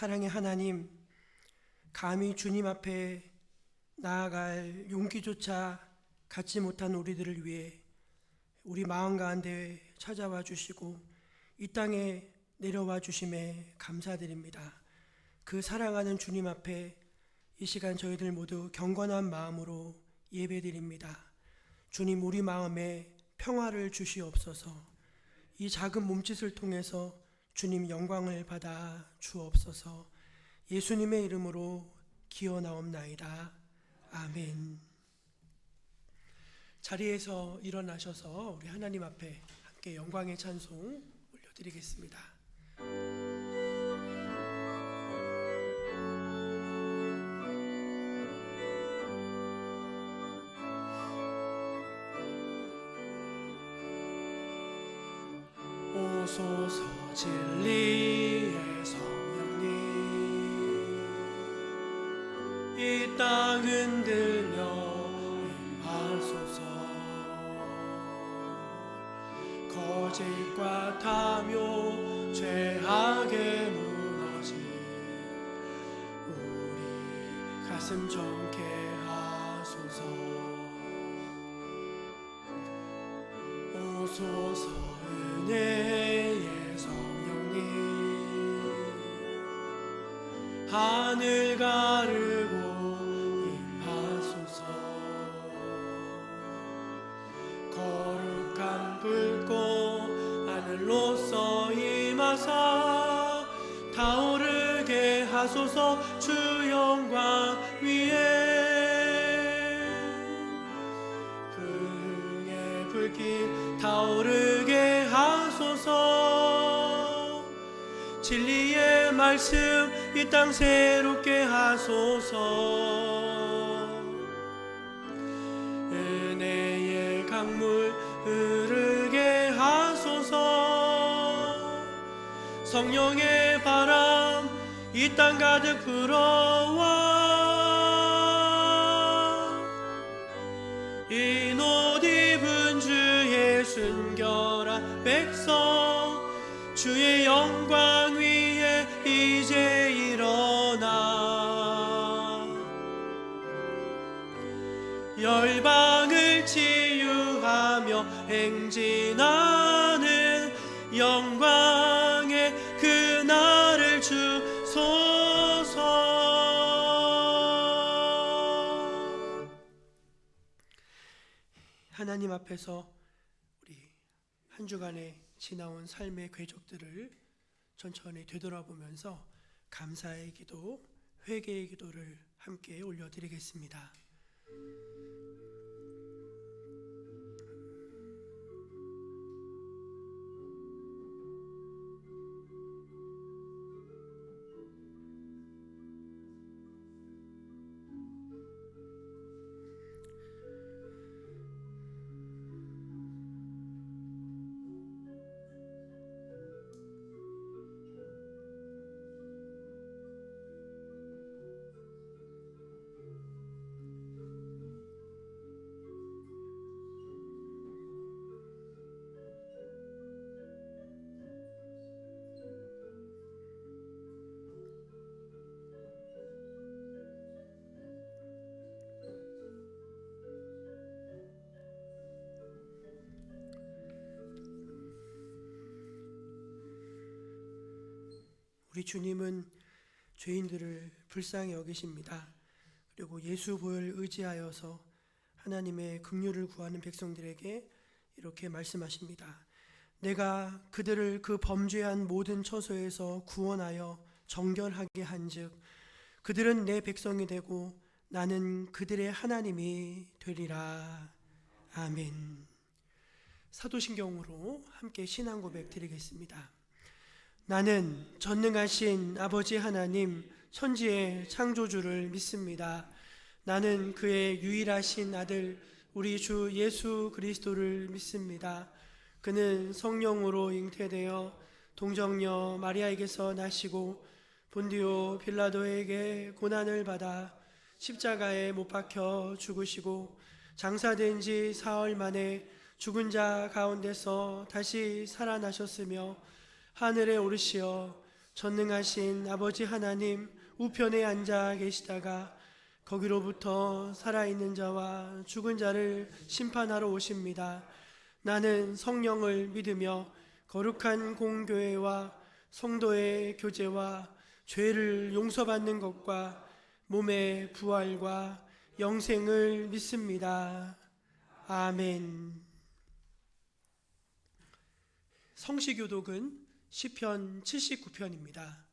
사랑의 하나님, 감히 주님 앞에 나아갈 용기조차 갖지 못한 우리들을 위해 우리 마음 가운데 찾아와 주시고 이 땅에 내려와 주심에 감사드립니다. 그 사랑하는 주님 앞에 이 시간 저희들 모두 경건한 마음으로 예배드립니다. 주님, 우리 마음에 평화를 주시옵소서. 이 작은 몸짓을 통해서 주님 영광을 받아 주옵소서. 예수님의 이름으로 기어나옵나이다. 아멘. 자리에서 일어나셔서 우리 하나님 앞에 함께 영광의 찬송 올려드리겠습니다. 오소서 진리의 성령님, 이 땅 흔들며 임하소서. 거짓과 탐욕 죄악에 무너진 우리 가슴 정케 하소서. 오소서 은혜의 성령님, 하늘 가르고 임하소서. 거룩한 불꽃 하늘로서 임하사 타오르게 하소서. 주 영광 위에 흥의 불길 타오르게 하소서. 진리의 말씀 이 땅 새롭게 하소서. 은혜의 강물 흐르게 하소서. 성령의 바람 이 땅 가득 불어와 이 옷 입은 주의 순결한 백성, 주의 영광 위에 이제 일어나 열방을 치유하며 행진하는 영광의 그날을 주소서. 하나님 앞에서 우리 한 주간에 지나온 삶의 궤적들을 천천히 되돌아보면서 감사의 기도, 회개의 기도를 함께 올려드리겠습니다. 우리 주님은 죄인들을 불쌍히 여기십니다. 그리고 예수 보혈 의지하여서 하나님의 긍휼을 구하는 백성들에게 이렇게 말씀하십니다. 내가 그들을 그 범죄한 모든 처소에서 구원하여 정결하게 한즉 그들은 내 백성이 되고 나는 그들의 하나님이 되리라. 아멘. 사도신경으로 함께 신앙 고백 드리겠습니다. 나는 전능하신 아버지 하나님 천지의 창조주를 믿습니다. 나는 그의 유일하신 아들 우리 주 예수 그리스도를 믿습니다. 그는 성령으로 잉태되어 동정녀 마리아에게서 나시고 본디오 빌라도에게 고난을 받아 십자가에 못 박혀 죽으시고 장사된 지 사흘 만에 죽은 자 가운데서 다시 살아나셨으며 하늘에 오르시어 전능하신 아버지 하나님 우편에 앉아 계시다가 거기로부터 살아있는 자와 죽은 자를 심판하러 오십니다. 나는 성령을 믿으며 거룩한 공교회와 성도의 교제와 죄를 용서받는 것과 몸의 부활과 영생을 믿습니다. 아멘. 성시교독은 시편 79편입니다.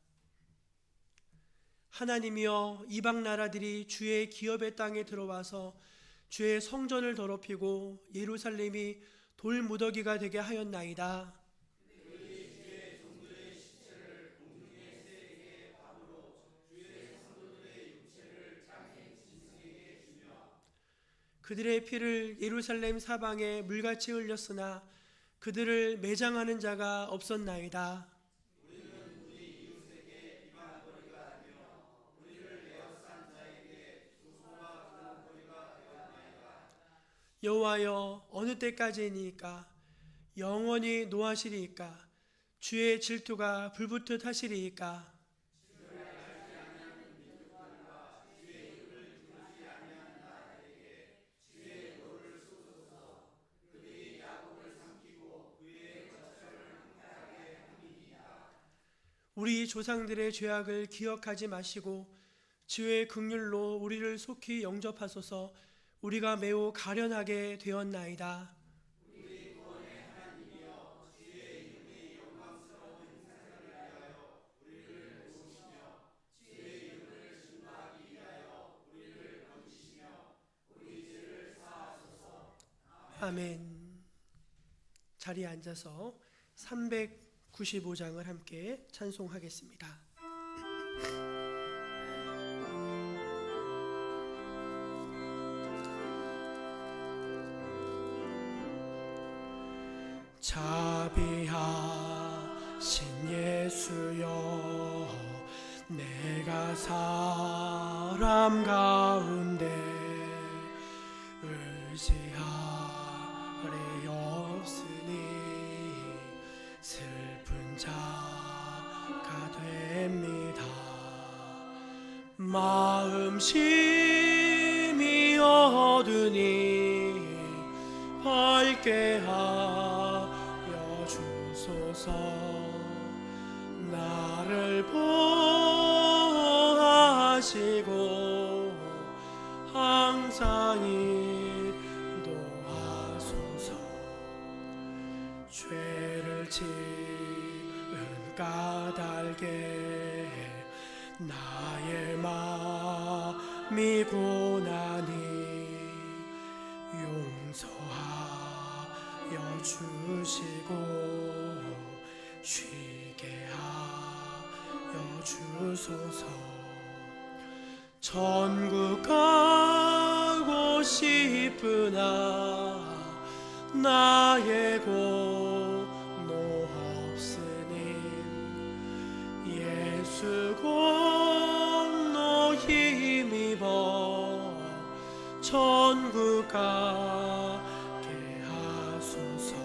하나님이여, 이방 나라들이 주의 기업의 땅에 들어와서 주의 성전을 더럽히고 예루살렘이 돌무더기가 되게 하였나이다. 그들의 피를 예루살렘 사방에 물같이 흘렸으나 그들을 매장하는 자가 없었나이다. 여호와여, 어느 때까지이니까? 영원히 노하시리이까? 주의 질투가 불붙듯 하시리이까? 우리 조상들의 죄악을 기억하지 마시고 주의 긍휼로 우리를 속히 영접하소서. 우리가 매우 가련하게 되었나이다. 아멘. 자리에 앉아서 395장을 함께 찬송하겠습니다. 자비하신 예수여, 내가 사람 가운데 의지하리 없으니 슬픈 자가 됩니다. 마음 심히 어두니 밝게 하여 주소서. 나를 보호하시고 항상 인도하소서. 죄를 지은 까닭에 나의 마음이 고난이 용서하여 주시고 쉬게 하여 주소서. 천국 가고 싶으나 나의 공로 없으니 예수 공로 힘입어 천국 가게 하소서.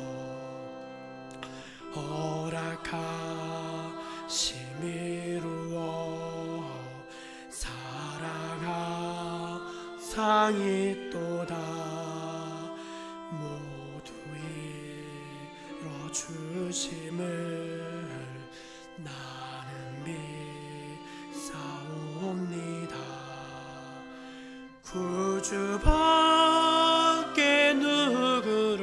허락하심 이루어 사랑하상 있도다. 모두 이뤄주심을 나는 믿사옵니다. 구주밖에 누구를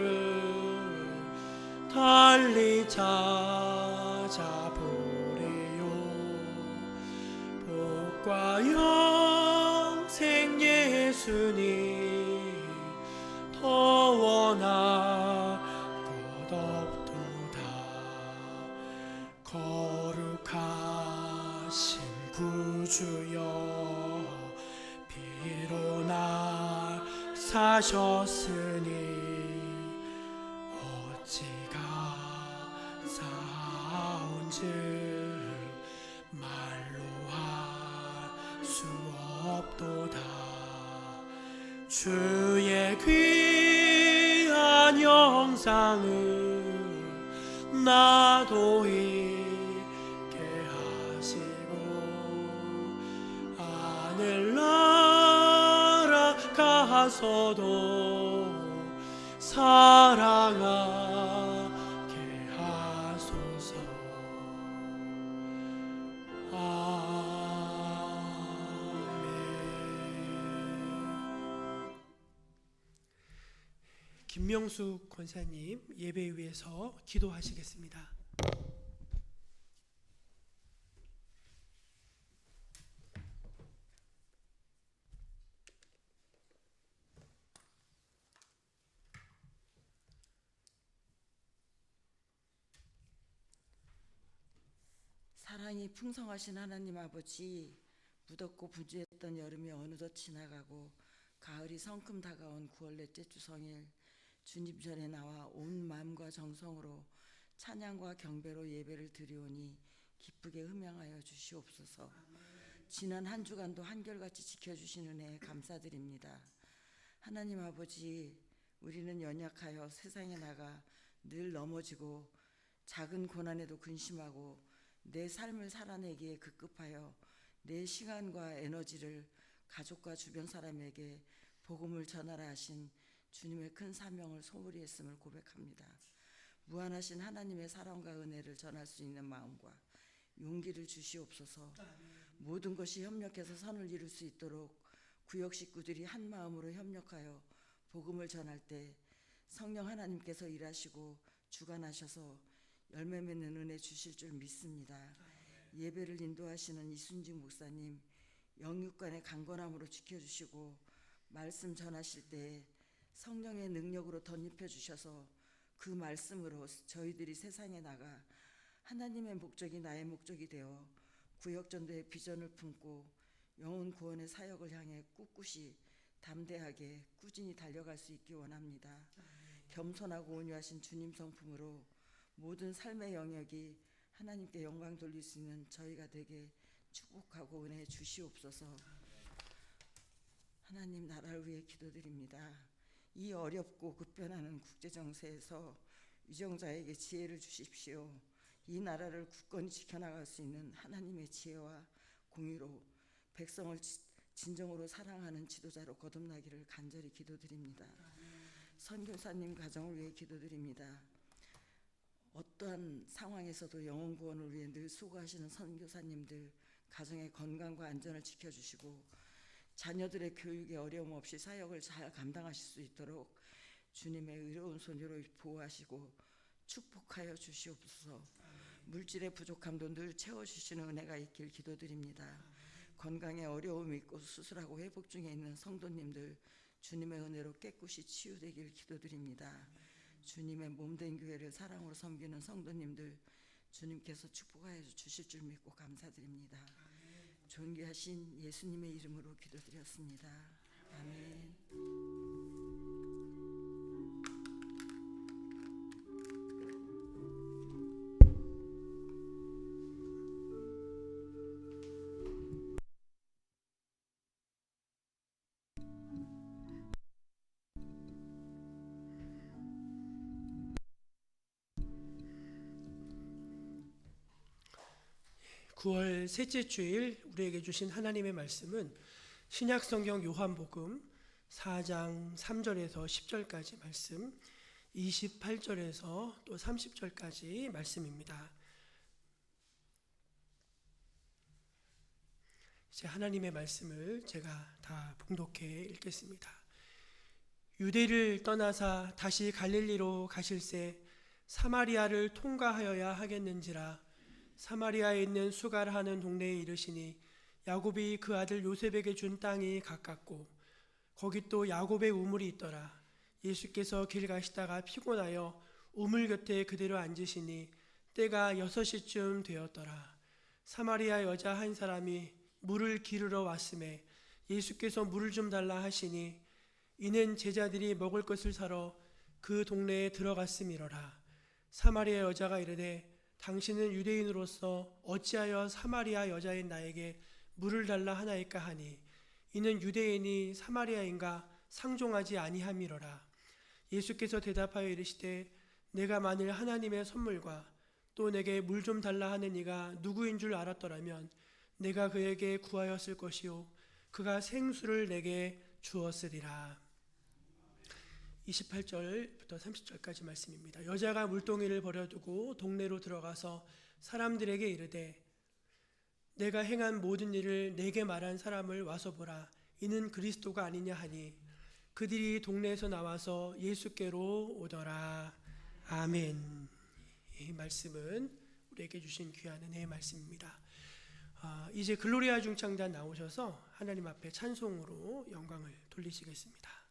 달리 찾아보리요. 복과 영생 예수님 더 원할 것 없도다. 거룩하신 구주여, 비로 날 사셨으니 어찌가 사온즉 말로 할 수 없도다. 주의 귀한 영상을 나도 있게 하소서 사랑하게 하소서. 아멘. 김명숙 권사님 예배 위에서 기도하시겠습니다. 사랑이 풍성하신 하나님 아버지, 무덥고 분주했던 여름이 어느덧 지나가고 가을이 성큼 다가온 9월 넷째 주성일, 주님 전에 나와 온 마음과 정성으로 찬양과 경배로 예배를 드리오니 기쁘게 음양하여 주시옵소서. 지난 한 주간도 한결같이 지켜주신 은혜에 감사드립니다. 하나님 아버지, 우리는 연약하여 세상에 나가 늘 넘어지고 작은 고난에도 근심하고 내 삶을 살아내기에 급급하여 내 시간과 에너지를 가족과 주변 사람에게 복음을 전하라 하신 주님의 큰 사명을 소홀히 했음을 고백합니다. 무한하신 하나님의 사랑과 은혜를 전할 수 있는 마음과 용기를 주시옵소서. 모든 것이 협력해서 선을 이룰 수 있도록 구역 식구들이 한 마음으로 협력하여 복음을 전할 때 성령 하나님께서 일하시고 주관하셔서 열매 맺는 은혜 주실 줄 믿습니다. 예배를 인도하시는 이순직 목사님, 영육간의 강건함으로 지켜주시고 말씀 전하실 때 성령의 능력으로 덧입혀 주셔서 그 말씀으로 저희들이 세상에 나가 하나님의 목적이 나의 목적이 되어 구역전도의 비전을 품고 영혼 구원의 사역을 향해 꿋꿋이 담대하게 꾸준히 달려갈 수 있기 원합니다. 겸손하고 온유하신 주님 성품으로 모든 삶의 영역이 하나님께 영광 돌릴 수 있는 저희가 되게 축복하고 은혜 주시옵소서. 하나님 나라를 위해 기도드립니다. 이 어렵고 급변하는 국제정세에서 위정자에게 지혜를 주십시오. 이 나라를 굳건히 지켜나갈 수 있는 하나님의 지혜와 공의로 백성을 진정으로 사랑하는 지도자로 거듭나기를 간절히 기도드립니다. 선교사님 가정을 위해 기도드립니다. 어떠한 상황에서도 영혼 구원을 위해 늘 수고하시는 선교사님들 가정의 건강과 안전을 지켜주시고 자녀들의 교육에 어려움 없이 사역을 잘 감당하실 수 있도록 주님의 의로운 손으로 보호하시고 축복하여 주시옵소서. 물질의 부족함도 늘 채워주시는 은혜가 있길 기도드립니다. 건강에 어려움이 있고 수술하고 회복 중에 있는 성도님들 주님의 은혜로 깨끗이 치유되길 기도드립니다. 주님의 몸된 교회를 사랑으로 섬기는 성도님들 주님께서 축복하여 주실 줄 믿고 감사드립니다. 존귀하신 예수님의 이름으로 기도드렸습니다. 아멘. (9월) 셋째 주일 우리에게 주신 하나님의 말씀은 신약성경 요한복음 4장 3절에서 10절까지 말씀, 28절에서 또 30절까지 말씀입니다. 이제 하나님의 말씀을 제가 다 봉독해 읽겠습니다. 유대를 떠나사 다시 갈릴리로 가실새 사마리아를 통과하여야 하겠는지라. 사마리아에 있는 수가라 하는 동네에 이르시니 야곱이 그 아들 요셉에게 준 땅이 가깝고 거기 또 야곱의 우물이 있더라. 예수께서 길 가시다가 피곤하여 우물 곁에 그대로 앉으시니 때가 6시쯤 되었더라. 사마리아 여자 한 사람이 물을 기르러 왔음에 예수께서 물을 좀 달라 하시니 이는 제자들이 먹을 것을 사러 그 동네에 들어갔음이로라. 사마리아 여자가 이르되 당신은 유대인으로서 어찌하여 사마리아 여자인 나에게 물을 달라 하나이까 하니 이는 유대인이 사마리아인가 상종하지 아니함이로라. 예수께서 대답하여 이르시되 내가 만일 하나님의 선물과 또 내게 물 좀 달라 하는 이가 누구인 줄 알았더라면 내가 그에게 구하였을 것이요 그가 생수를 내게 주었으리라. 28절부터 30절까지 말씀입니다. 여자가 물동이를 버려두고 동네로 들어가서 사람들에게 이르되 내가 행한 모든 일을 내게 말한 사람을 와서 보라. 이는 그리스도가 아니냐 하니 그들이 동네에서 나와서 예수께로 오더라. 아멘. 이 말씀은 우리에게 주신 귀한 은혜의 말씀입니다. 이제 글로리아 중창단 나오셔서 하나님 앞에 찬송으로 영광을 돌리시겠습니다.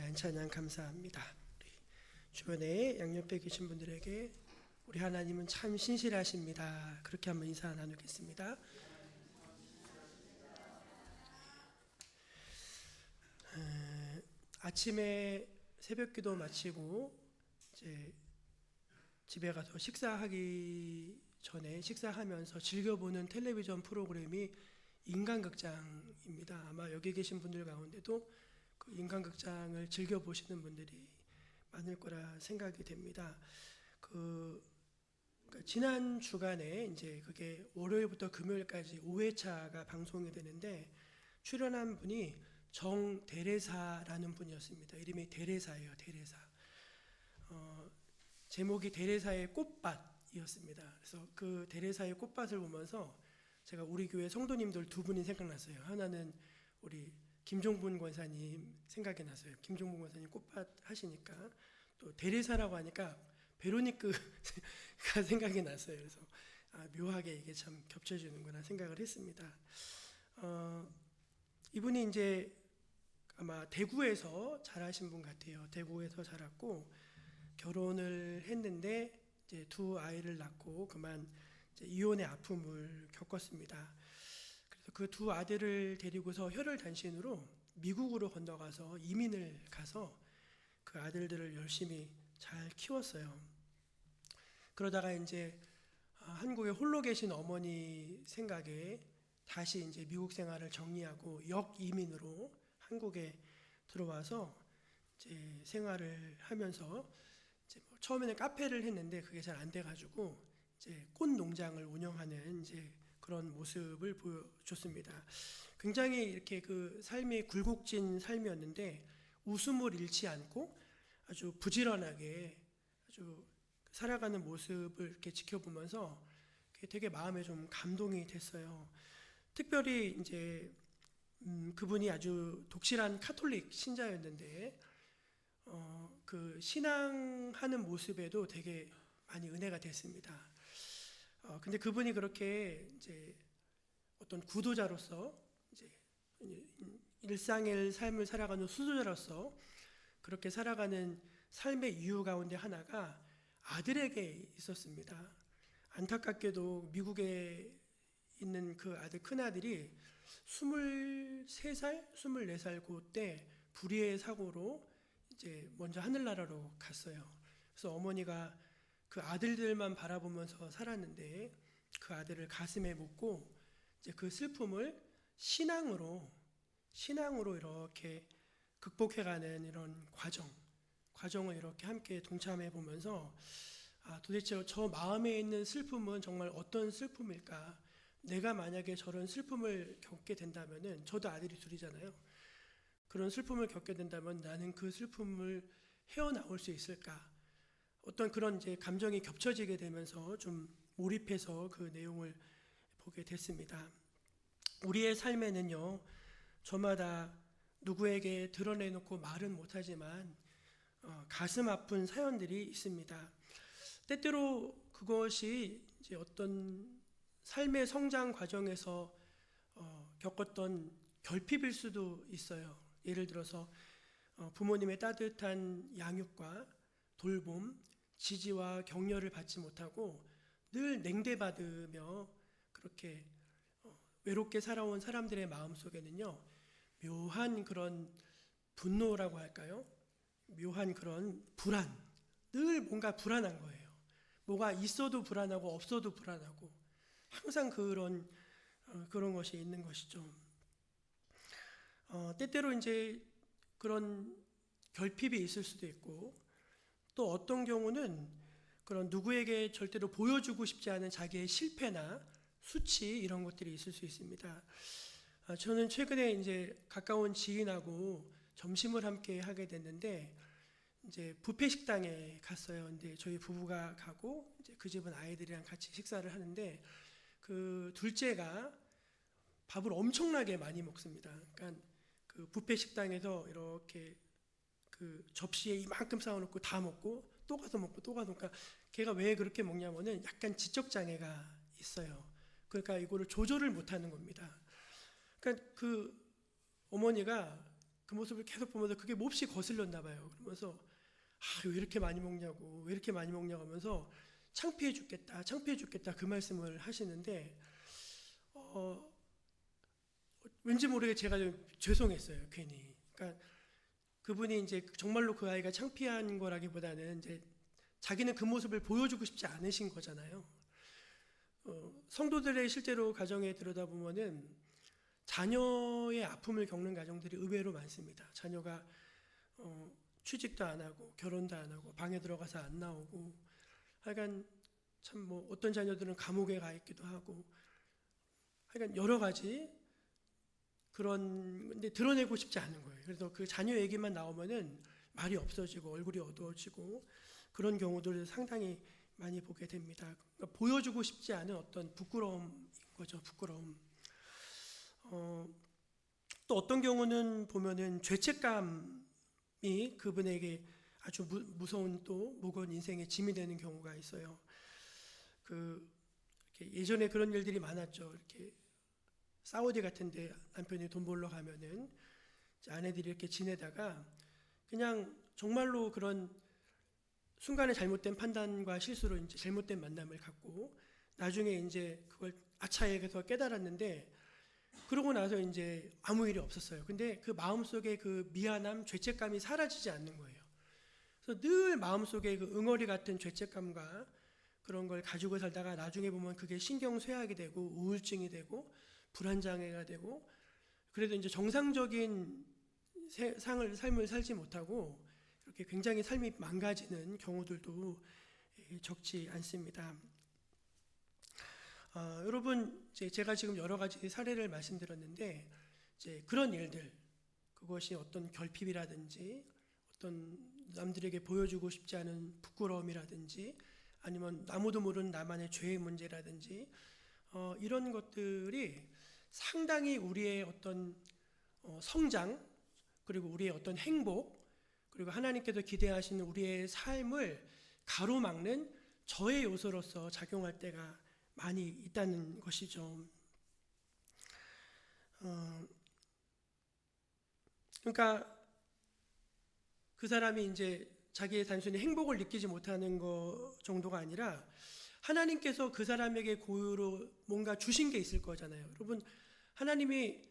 귀한 찬양 감사합니다. 우리 주변에 양옆에 계신 분들에게 우리 하나님은 참 신실하십니다. 그렇게 한번 인사 나누겠습니다. 아침에 새벽기도 마치고 이제 집에 가서 식사하기 전에 식사하면서 즐겨보는 텔레비전 프로그램이 인간극장입니다. 아마 여기 계신 분들 가운데도 그 인간극장을 즐겨보시는 분들이 많을 거라 생각이 됩니다. 그러니까 지난 주간에 이제 그게 월요일부터 금요일까지 5회차가 방송이 되는데 출연한 분이 정대레사라는 분이었습니다. 이름이 대레사예요. 대레사. 제목이 대레사의 꽃밭이었습니다. 그래서 그 대레사의 꽃밭을 보면서 제가 우리 교회 성도님들 두 분이 생각났어요. 하나는 우리 김종분 권사님 생각이 났어요. 김종분 권사님 꽃밭 하시니까 또 대레사라고 하니까 베로니크가 생각이 났어요. 그래서 묘하게 이게 참 겹쳐지는구나 생각을 했습니다. 이분이 이제 아마 대구에서 자라신 분 같아요. 대구에서 자랐고 결혼을 했는데 이제 두 아이를 낳고 그만 이제 이혼의 아픔을 겪었습니다. 그래서 그 두 아들을 데리고서 혈혈단신으로 미국으로 건너가서 이민을 가서 그 아들들을 열심히 잘 키웠어요. 그러다가 이제 한국에 홀로 계신 어머니 생각에 다시 이제 미국 생활을 정리하고 역이민으로 한국에 들어와서 이제 생활을 하면서 이제 뭐 처음에는 카페를 했는데 그게 잘 안 돼가지고 이제 꽃 농장을 운영하는 이제 그런 모습을 보여줬습니다. 굉장히 이렇게 그 삶이 굴곡진 삶이었는데 웃음을 잃지 않고 아주 부지런하게 아주 살아가는 모습을 이렇게 지켜보면서 되게 마음에 좀 감동이 됐어요. 특별히 이제 그분이 아주 독실한 카톨릭 신자였는데 그 신앙하는 모습에도 되게 많이 은혜가 됐습니다. 근데 그분이 그렇게 이제 어떤 구도자로서 이제 일상의 삶을 살아가는 수도자로서 그렇게 살아가는 삶의 이유 가운데 하나가 아들에게 있었습니다. 안타깝게도 미국에 있는 그 아들 큰아들이 23살, 24살 그때 불의의 사고로 이제 먼저 하늘나라로 갔어요. 그래서 어머니가 그 아들들만 바라보면서 살았는데 그 아들을 가슴에 묻고 이제 그 슬픔을 신앙으로 이렇게 극복해가는 이런 과정을 이렇게 함께 동참해 보면서 도대체 저 마음에 있는 슬픔은 정말 어떤 슬픔일까? 내가 만약에 저런 슬픔을 겪게 된다면은 저도 아들이 둘이잖아요. 그런 슬픔을 겪게 된다면 나는 그 슬픔을 헤어나올 수 있을까? 어떤 그런 이제 감정이 겹쳐지게 되면서 좀 몰입해서 그 내용을 보게 됐습니다. 우리의 삶에는요, 저마다 누구에게 드러내놓고 말은 못하지만 가슴 아픈 사연들이 있습니다. 때때로 그것이 이제 어떤 삶의 성장 과정에서 겪었던 결핍일 수도 있어요. 예를 들어서 부모님의 따뜻한 양육과 돌봄, 지지와 격려를 받지 못하고 늘 냉대받으며 그렇게 외롭게 살아온 사람들의 마음 속에는요, 묘한 그런 분노라고 할까요? 묘한 그런 불안, 늘 뭔가 불안한 거예요. 뭐가 있어도 불안하고 없어도 불안하고 항상 그런 것이 있는 것이죠. 때때로 이제 그런 결핍이 있을 수도 있고 또 어떤 경우는 그런 누구에게 절대로 보여주고 싶지 않은 자기의 실패나 수치 이런 것들이 있을 수 있습니다. 저는 최근에 이제 가까운 지인하고 점심을 함께 하게 됐는데 이제 뷔페 식당에 갔어요. 근데 저희 부부가 가고 이제 그 집은 아이들이랑 같이 식사를 하는데 그 둘째가 밥을 엄청나게 많이 먹습니다. 그러니까 그 뷔페 식당에서 이렇게 그 접시에 이만큼 쌓아놓고 다 먹고 또 가서 먹고 또 가서 그러니까 걔가 왜 그렇게 먹냐면은 약간 지적 장애가 있어요. 그러니까 이거를 조절을 못하는 겁니다. 그러니까 그 어머니가 그 모습을 계속 보면서 그게 몹시 거슬렸나 봐요. 그러면서 왜 이렇게 많이 먹냐고, 왜 이렇게 많이 먹냐고 하면서 창피해 죽겠다, 창피해 죽겠다 그 말씀을 하시는데 왠지 모르게 제가 좀 죄송했어요, 괜히. 그러니까 그분이 이제 정말로 그 아이가 창피한 거라기보다는 이제 자기는 그 모습을 보여주고 싶지 않으신 거잖아요. 성도들의 실제로 가정에 들여다보면은 자녀의 아픔을 겪는 가정들이 의외로 많습니다. 자녀가 취직도 안 하고 결혼도 안 하고 방에 들어가서 안 나오고, 하여간 참 뭐 어떤 자녀들은 감옥에 가 있기도 하고, 하여간 여러 가지 그런데 드러내고 싶지 않은 거예요. 그래서 그 자녀 얘기만 나오면은 말이 없어지고 얼굴이 어두워지고 그런 경우들을 상당히 많이 보게 됩니다. 그러니까 보여주고 싶지 않은 어떤 부끄러움인 거죠, 부끄러움. 또 어떤 경우는 보면은 죄책감이 그분에게 아주 무서운 또 무거운 인생의 짐이 되는 경우가 있어요. 이렇게 예전에 그런 일들이 많았죠. 이렇게 사우디 같은데 남편이 돈 벌러 가면은 아내들이 이렇게 지내다가 그냥 정말로 그런 순간에 잘못된 판단과 실수로 이제 잘못된 만남을 갖고 나중에 이제 그걸 아차해서 깨달았는데, 그러고 나서 이제 아무 일이 없었어요. 근데 그 마음속에 그 미안함, 죄책감이 사라지지 않는 거예요. 그래서 늘 마음속에 그 응어리 같은 죄책감과 그런 걸 가지고 살다가 나중에 보면 그게 신경쇠약이 되고 우울증이 되고 불안장애가 되고, 그래도 이제 정상적인 삶을 살지 못하고 이렇게 굉장히 삶이 망가지는 경우들도 적지 않습니다. 여러분, 제가 지금 여러 가지 사례를 말씀드렸는데 이제 그런 일들, 그것이 어떤 결핍이라든지 어떤 남들에게 보여주고 싶지 않은 부끄러움이라든지 아니면 아무도 모르는 나만의 죄의 문제라든지 이런 것들이 상당히 우리의 어떤 성장, 그리고 우리의 어떤 행복, 그리고 하나님께서 기대하시는 우리의 삶을 가로막는 저의 요소로서 작용할 때가 많이 있다는 것이죠. 그러니까 그 사람이 이제 자기의 단순히 행복을 느끼지 못하는 것 정도가 아니라 하나님께서 그 사람에게 고유로 뭔가 주신 게 있을 거잖아요. 여러분, 하나님이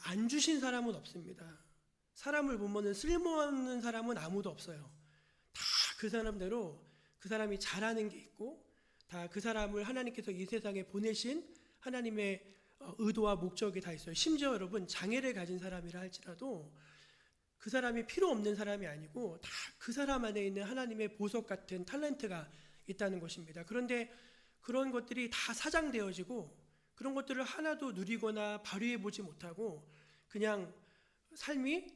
안 주신 사람은 없습니다. 사람을 보면은 쓸모없는 사람은 아무도 없어요. 다 그 사람대로 그 사람이 잘하는 게 있고, 다 그 사람을 하나님께서 이 세상에 보내신 하나님의 의도와 목적이 다 있어요. 심지어 여러분, 장애를 가진 사람이라 할지라도 그 사람이 필요 없는 사람이 아니고 다 그 사람 안에 있는 하나님의 보석 같은 탤런트가 있다는 것입니다. 그런데 그런 것들이 다 사장되어지고 그런 것들을 하나도 누리거나 발휘해 보지 못하고 그냥 삶이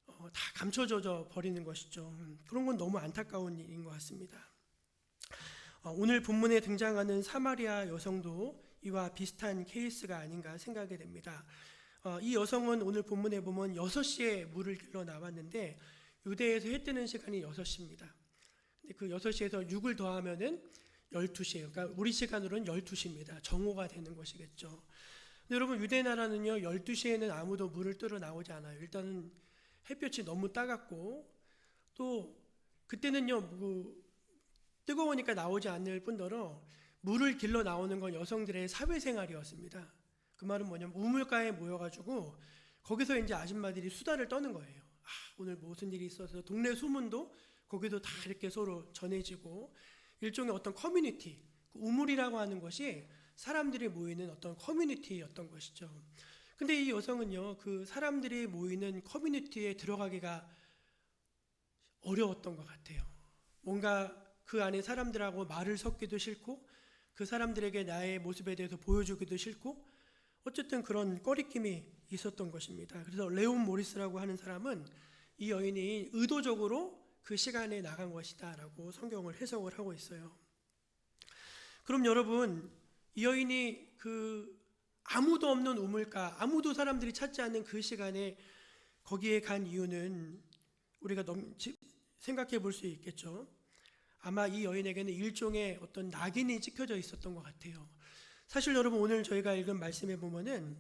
다 감춰져 버리는 것이죠. 그런 건 너무 안타까운 일인 것 같습니다. 오늘 본문에 등장하는 사마리아 여성도 이와 비슷한 케이스가 아닌가 생각이 됩니다. 이 여성은 오늘 본문에 보면 6시에 물을 길러 나왔는데 유대에서 해 뜨는 시간이 6시입니다. 근데 그 6시에서 6을 더하면은 12시예요. 그러니까 우리 시간으로는 12시입니다. 정오가 되는 것이겠죠. 근데 여러분, 유대 나라는요 12시에는 아무도 물을 뜨러 나오지 않아요. 일단은 햇볕이 너무 따갑고 또 그때는요 뜨거우니까 나오지 않을 뿐더러 물을 길러 나오는 건 여성들의 사회생활이었습니다. 그 말은 뭐냐면 우물가에 모여가지고 거기서 이제 아줌마들이 수다를 떠는 거예요. 오늘 무슨 일이 있어서 동네 소문도 거기도 다 이렇게 서로 전해지고 일종의 어떤 커뮤니티, 우물이라고 하는 것이 사람들이 모이는 어떤 커뮤니티였던 것이죠. 근데 이 여성은요 그 사람들이 모이는 커뮤니티에 들어가기가 어려웠던 것 같아요. 뭔가 그 안에 사람들하고 말을 섞기도 싫고 그 사람들에게 나의 모습에 대해서 보여주기도 싫고 어쨌든 그런 꺼리낌이 있었던 것입니다. 그래서 레온 모리스라고 하는 사람은 이 여인이 의도적으로 그 시간에 나간 것이다 라고 성경을 해석을 하고 있어요. 그럼 여러분, 이 여인이 그 아무도 없는 우물가, 아무도 사람들이 찾지 않는 그 시간에 거기에 간 이유는 우리가 생각해 볼 수 있겠죠. 아마 이 여인에게는 일종의 어떤 낙인이 찍혀져 있었던 것 같아요. 사실 여러분, 오늘 저희가 읽은 말씀에 보면은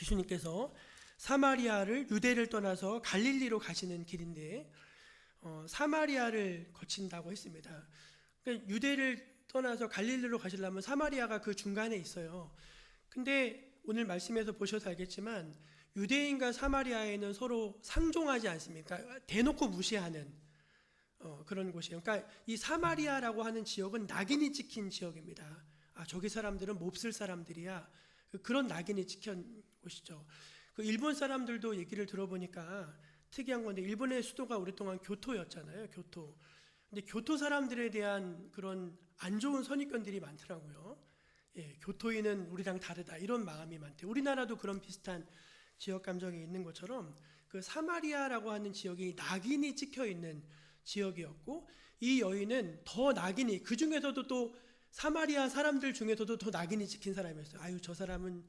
예수님께서 사마리아를 유대를 떠나서 갈릴리로 가시는 길인데 사마리아를 거친다고 했습니다. 그러니까 유대를 떠나서 갈릴리로 가시려면 사마리아가 그 중간에 있어요. 근데 오늘 말씀에서 보셔서 알겠지만 유대인과 사마리아에는 서로 상종하지 않습니까? 대놓고 무시하는 그런 곳이에요. 그러니까 이 사마리아라고 하는 지역은 낙인이 찍힌 지역입니다. 아, 저기 사람들은 몹쓸 사람들이야. 그런 낙인이 찍힌 곳이죠. 그 일본 사람들도 얘기를 들어보니까 특이한 건데 일본의 수도가 오랫동안 교토였잖아요. 교토. 근데 교토 사람들에 대한 그런 안 좋은 선입견들이 많더라고요. 예, 교토인은 우리랑 다르다 이런 마음이 많대요. 우리나라도 그런 비슷한 지역 감정이 있는 것처럼 그 사마리아라고 하는 지역이 낙인이 찍혀 있는 지역이었고 이 여인은 더 낙인이 그 중에서도 또 사마리아 사람들 중에서도 더 낙인이 찍힌 사람이었어요. 아유 저 사람은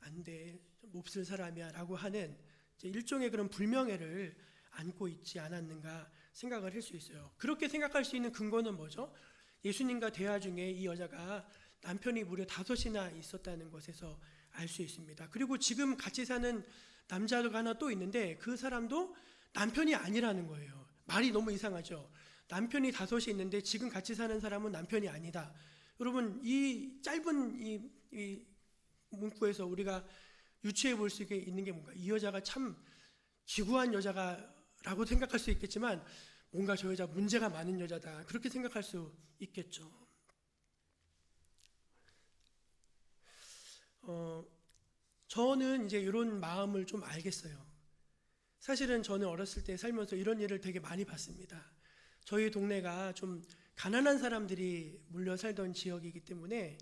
안 돼, 몹쓸 사람이야 라고 하는 일종의 그런 불명예를 안고 있지 않았는가 생각을 할 수 있어요. 그렇게 생각할 수 있는 근거는 뭐죠? 예수님과 대화 중에 이 여자가 남편이 무려 5이나 있었다는 것에서 알 수 있습니다. 그리고 지금 같이 사는 남자가 하나 또 있는데 그 사람도 남편이 아니라는 거예요. 말이 너무 이상하죠. 남편이 5이 있는데 지금 같이 사는 사람은 남편이 아니다. 여러분 이 짧은 이 문구에서 우리가 유추해 볼 수 있는 게 뭔가 이 여자가 참 기구한 여자라고 생각할 수 있겠지만 뭔가 저 여자 문제가 많은 여자다 그렇게 생각할 수 있겠죠. 저는 이제 이런 마음을 좀 알겠어요. 사실은 저는 어렸을 때 살면서 이런 일을 되게 많이 봤습니다. 저희 동네가 좀 가난한 사람들이 몰려 살던 지역이기 때문에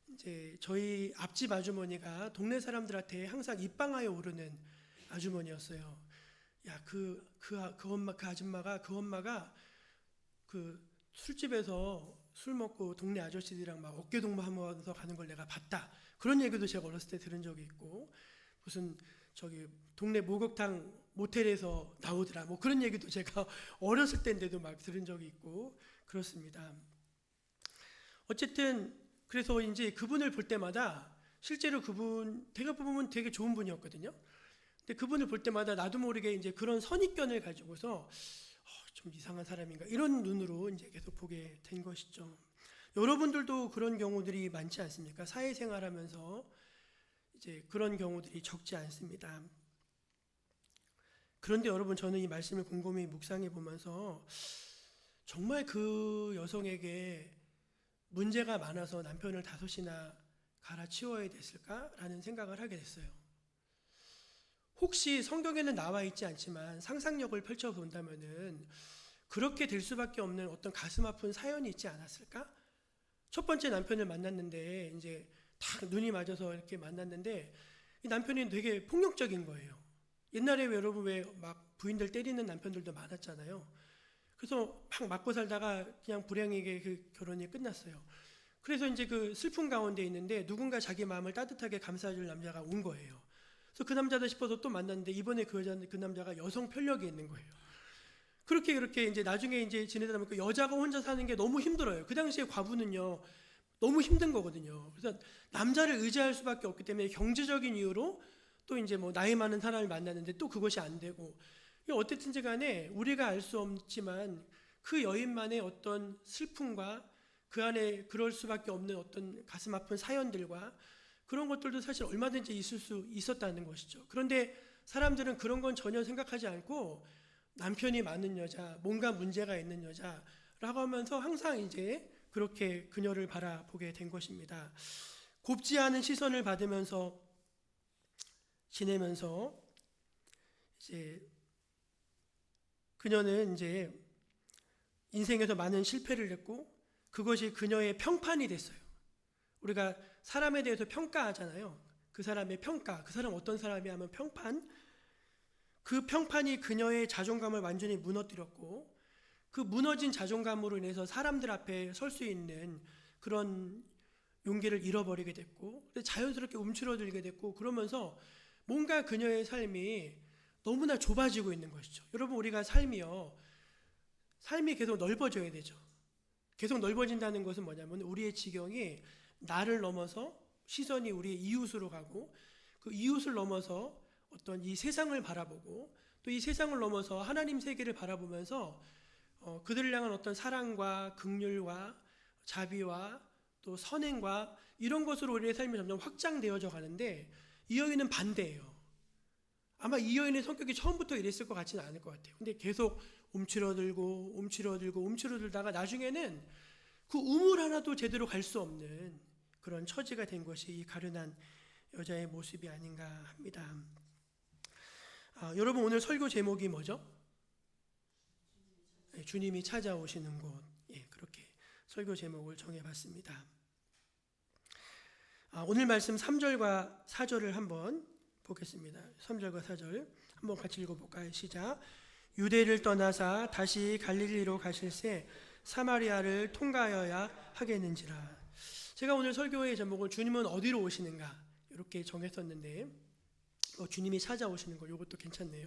이제 저희 앞집 아주머니가 동네 사람들한테 항상 입방아에 오르는 아주머니였어요. 야, 그 엄마가 그 술집에서 술 먹고 동네 아저씨들이랑 막 어깨 동무하면서 가는 걸 내가 봤다. 그런 얘기도 제가 어렸을 때 들은 적이 있고 무슨 저기 동네 목욕탕 모텔에서 나오더라. 뭐 그런 얘기도 제가 어렸을 때인데도 막 들은 적이 있고 그렇습니다. 어쨌든 그래서 이제 그분을 볼 때마다 실제로 그분 대부분 되게 좋은 분이었거든요. 근데 그분을 볼 때마다 나도 모르게 이제 그런 선입견을 가지고서 좀 이상한 사람인가 이런 눈으로 이제 계속 보게 된 것이죠. 여러분들도 그런 경우들이 많지 않습니까? 사회생활하면서 이제 그런 경우들이 적지 않습니다. 그런데 여러분 저는 이 말씀을 곰곰이 묵상해 보면서 정말 그 여성에게 문제가 많아서 남편을 5이나 갈아치워야 됐을까라는 생각을 하게 됐어요. 혹시 성경에는 나와 있지 않지만 상상력을 펼쳐본다면은 그렇게 될 수밖에 없는 어떤 가슴 아픈 사연이 있지 않았을까? 첫 번째 남편을 만났는데 이제 딱 눈이 맞아서 이렇게 만났는데 이 남편이 되게 폭력적인 거예요. 옛날에 여러분 왜 막 부인들 때리는 남편들도 많았잖아요. 그래서 막 맞고 살다가 그냥 불행하게 그 결혼이 끝났어요. 그래서 이제 그 슬픔 가운데 있는데 누군가 자기 마음을 따뜻하게 감싸줄 남자가 온 거예요. 그래서 그 남자다 싶어서 또 만났는데 이번에 그 남자가 여성 편력이 있는 거예요. 그렇게 이제 나중에 이제 지내다 보니까 여자가 혼자 사는 게 너무 힘들어요. 그 당시에 과부는요 너무 힘든 거거든요. 그래서 남자를 의지할 수밖에 없기 때문에 경제적인 이유로 또 이제 뭐 나이 많은 사람을 만났는데 또 그것이 안 되고 어쨌든지 간에 우리가 알 수 없지만 그 여인만의 어떤 슬픔과 그 안에 그럴 수밖에 없는 어떤 가슴 아픈 사연들과 그런 것들도 사실 얼마든지 있을 수 있었다는 것이죠. 그런데 사람들은 그런 건 전혀 생각하지 않고 남편이 많은 여자, 뭔가 문제가 있는 여자라고 하면서 항상 이제 그렇게 그녀를 바라보게 된 것입니다. 곱지 않은 시선을 받으면서 지내면서 이제 그녀는 이제 인생에서 많은 실패를 했고 그것이 그녀의 평판이 됐어요. 우리가 사람에 대해서 평가하잖아요. 그 사람의 평가, 그 사람 어떤 사람이 하면 평판, 그 평판이 그녀의 자존감을 완전히 무너뜨렸고 그 무너진 자존감으로 인해서 사람들 앞에 설 수 있는 그런 용기를 잃어버리게 됐고 자연스럽게 움츠러들게 됐고 그러면서 뭔가 그녀의 삶이 너무나 좁아지고 있는 것이죠. 여러분 우리가 삶이 계속 넓어져야 되죠. 계속 넓어진다는 것은 뭐냐면 우리의 지경이 나를 넘어서 시선이 우리의 이웃으로 가고 그 이웃을 넘어서 어떤 이 세상을 바라보고 또 이 세상을 넘어서 하나님 세계를 바라보면서 그들을 향한 어떤 사랑과 긍휼과 자비와 또 선행과 이런 것으로 우리의 삶이 점점 확장되어져 가는데 이 여인은 반대예요. 아마 이 여인의 성격이 처음부터 이랬을 것 같지는 않을 것 같아요. 근데 계속 움츠러들다가 나중에는 그 우물 하나도 제대로 갈 수 없는 그런 처지가 된 것이 이 가련한 여자의 모습이 아닌가 합니다. 여러분 오늘 설교 제목이 뭐죠? 주님이 찾아오시는 곳. 그렇게 설교 제목을 정해봤습니다. 오늘 말씀 3절과 4절을 한번 보겠습니다. 3절과 4절 한번 같이 읽어볼까요? 시작. 유대를 떠나사 다시 갈릴리로 가실새 사마리아를 통과하여야 하겠는지라. 제가 오늘 설교의 제목을 주님은 어디로 오시는가 이렇게 정했었는데 주님이 찾아오시는 거 이것도 괜찮네요.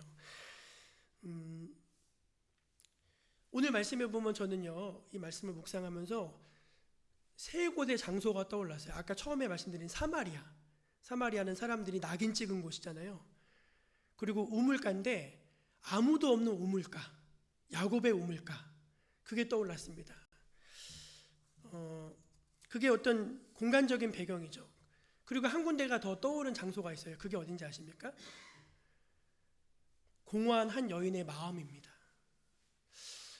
오늘 말씀에 보면 저는요 이 말씀을 묵상하면서 세 곳의 장소가 떠올랐어요. 아까 처음에 말씀드린 사마리아는 사람들이 낙인 찍은 곳이잖아요. 그리고 우물가인데 아무도 없는 우물가, 야곱의 우물가, 그게 떠올랐습니다. 그게 어떤 공간적인 배경이죠. 그리고 한 군데가 더 떠오른 장소가 있어요. 그게 어딘지 아십니까? 공허한 한 여인의 마음입니다.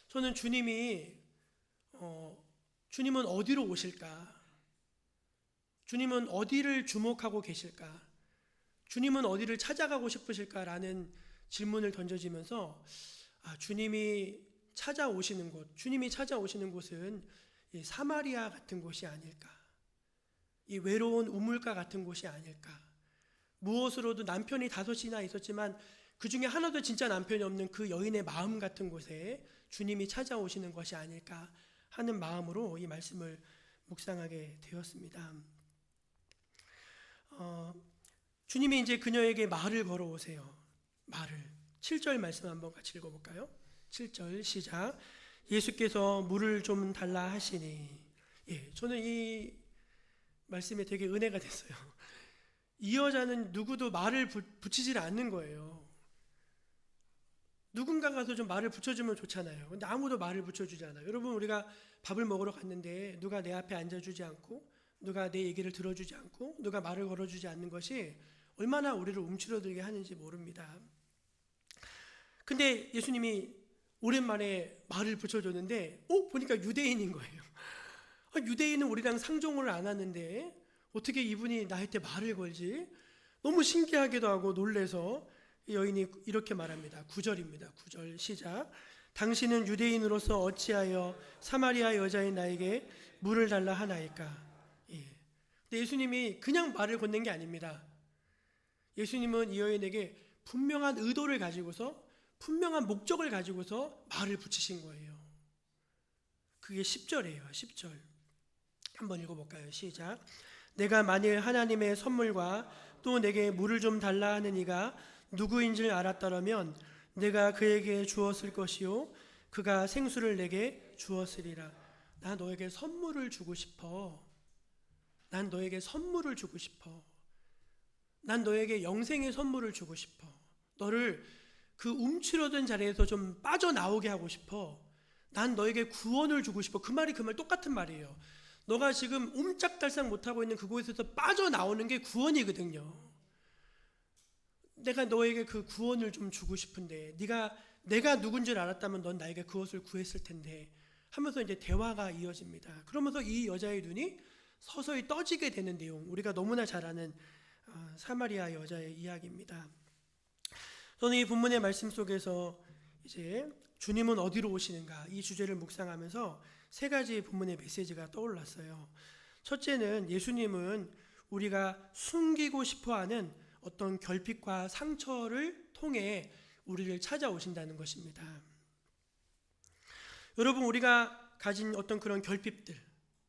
저는 주님은 어디로 오실까? 주님은 어디를 주목하고 계실까? 주님은 어디를 찾아가고 싶으실까라는 질문을 던져지면서 주님이 찾아오시는 곳은 이 사마리아 같은 곳이 아닐까? 이 외로운 우물가 같은 곳이 아닐까? 무엇으로도 남편이 5이나 있었지만 그 중에 하나도 진짜 남편이 없는 그 여인의 마음 같은 곳에 주님이 찾아오시는 것이 아닐까 하는 마음으로 이 말씀을 묵상하게 되었습니다. 주님이 이제 그녀에게 말을 걸어오세요. 7절 말씀 한번 같이 읽어볼까요? 7절 시작. 예수께서 물을 좀 달라 하시니. 저는 이 말씀에 되게 은혜가 됐어요. 이 여자는 누구도 말을 붙이질 않는 거예요. 누군가 가서 좀 말을 붙여주면 좋잖아요. 근데 아무도 말을 붙여주지 않아요. 여러분 우리가 밥을 먹으러 갔는데 누가 내 앞에 앉아주지 않고 누가 내 얘기를 들어주지 않고 누가 말을 걸어주지 않는 것이 얼마나 우리를 움츠러들게 하는지 모릅니다. 근데 예수님이 오랜만에 말을 붙여줬는데 보니까 유대인인 거예요. 유대인은 우리랑 상종을 안 하는데 어떻게 이분이 나한테 말을 걸지? 너무 신기하기도 하고 놀래서 여인이 이렇게 말합니다. 9절입니다. 9절 시작. 당신은 유대인으로서 어찌하여 사마리아 여자인 나에게 물을 달라 하나이까? 근데 예수님이 그냥 말을 건넨 게 아닙니다. 예수님은 이 여인에게 분명한 의도를 가지고서 분명한 목적을 가지고서 말을 붙이신 거예요. 그게 10절이에요. 10절 한번 읽어볼까요? 시작. 내가 만일 하나님의 선물과 또 내게 물을 좀 달라 하는 이가 누구인 줄 알았더라면 내가 그에게 주었을 것이요 그가 생수를 내게 주었으리라. 나 너에게 선물을 주고 싶어. 난 너에게 선물을 주고 싶어. 난 너에게 영생의 선물을 주고 싶어. 너를 그 움츠러든 자리에서 좀 빠져나오게 하고 싶어. 난 너에게 구원을 주고 싶어. 그 말 똑같은 말이에요. 너가 지금 옴짝달싹 못하고 있는 그곳에서 빠져나오는 게 구원이거든요. 내가 너에게 그 구원을 좀 주고 싶은데 내가 누군 줄 알았다면 넌 나에게 그것을 구했을 텐데 하면서 이제 대화가 이어집니다. 그러면서 이 여자의 눈이 서서히 떠지게 되는 내용, 우리가 너무나 잘 아는 사마리아 여자의 이야기입니다. 저는 이 본문의 말씀 속에서 이제 주님은 어디로 오시는가 이 주제를 묵상하면서 세 가지 본문의 메시지가 떠올랐어요. 첫째는 예수님은 우리가 숨기고 싶어하는 어떤 결핍과 상처를 통해 우리를 찾아오신다는 것입니다. 여러분 우리가 가진 어떤 그런 결핍들,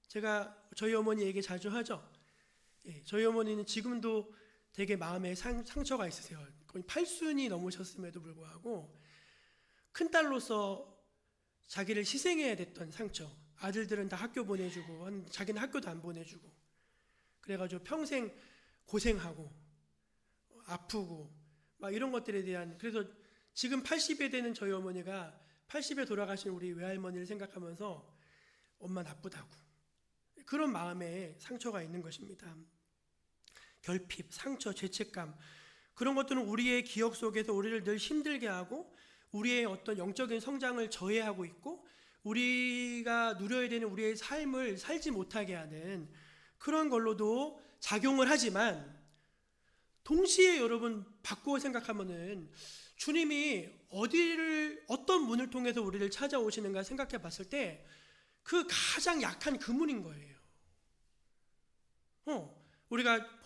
제가 저희 어머니 얘기 자주 하죠. 저희 어머니는 지금도 되게 마음에 상처가 있으세요. 거의 8순이 넘으셨음에도 불구하고 큰딸로서 자기를 희생해야 됐던 상처, 아들들은 다 학교 보내주고 자기는 학교도 안 보내주고 그래가지고 평생 고생하고 아프고 막 이런 것들에 대한, 그래서 지금 80에 되는 저희 어머니가 80에 돌아가신 우리 외할머니를 생각하면서 엄마 나쁘다고 그런 마음에 상처가 있는 것입니다. 결핍, 상처, 죄책감, 그런 것들은 우리의 기억 속에서 우리를 늘 힘들게 하고 우리의 어떤 영적인 성장을 저해하고 있고 우리가 누려야 되는 우리의 삶을 살지 못하게 하는 그런 걸로도 작용을 하지만, 동시에 여러분 바꾸어 생각하면은 주님이 어떤 문을 통해서 우리를 찾아오시는가 생각해 봤을 때 그 가장 약한 그 문인 거예요. 우리가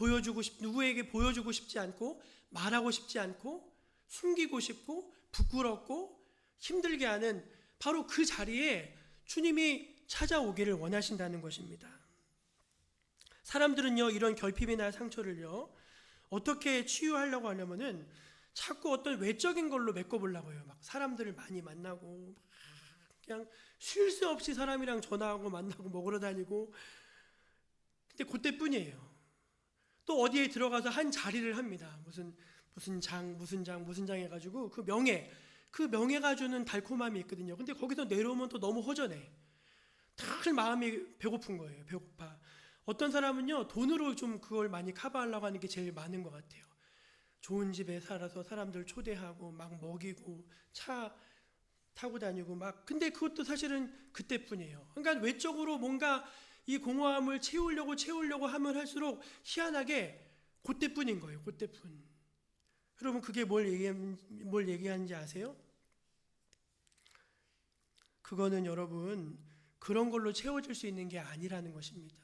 누구에게 보여주고 싶지 않고 말하고 싶지 않고 숨기고 싶고 부끄럽고 힘들게 하는 바로 그 자리에 주님이 찾아오기를 원하신다는 것입니다. 사람들은요, 이런 결핍이나 상처를요, 어떻게 치유하려고 하냐면은 자꾸 어떤 외적인 걸로 메꿔보려고 해요. 막 사람들을 많이 만나고 그냥 쉴 새 없이 사람이랑 전화하고 만나고 먹으러 다니고, 근데 그때뿐이에요. 또 어디에 들어가서 한 자리를 합니다. 무슨 장 해가지고 그 명예가 주는 달콤함이 있거든요. 근데 거기서 내려오면 또 너무 허전해. 늘 마음이 배고픈 거예요. 배고파. 어떤 사람은요, 돈으로 좀 그걸 많이 커버하려고 하는 게 제일 많은 것 같아요. 좋은 집에 살아서 사람들 초대하고 막 먹이고 차 타고 다니고 막, 근데 그것도 사실은 그때뿐이에요. 그러니까 외적으로 뭔가 이 공허함을 채우려고 하면 할수록 희한하게 그때뿐인 거예요. 그때뿐. 여러분, 그게 뭘 얘기하는지 아세요? 그거는 여러분, 그런 걸로 채워질 수 있는 게 아니라는 것입니다.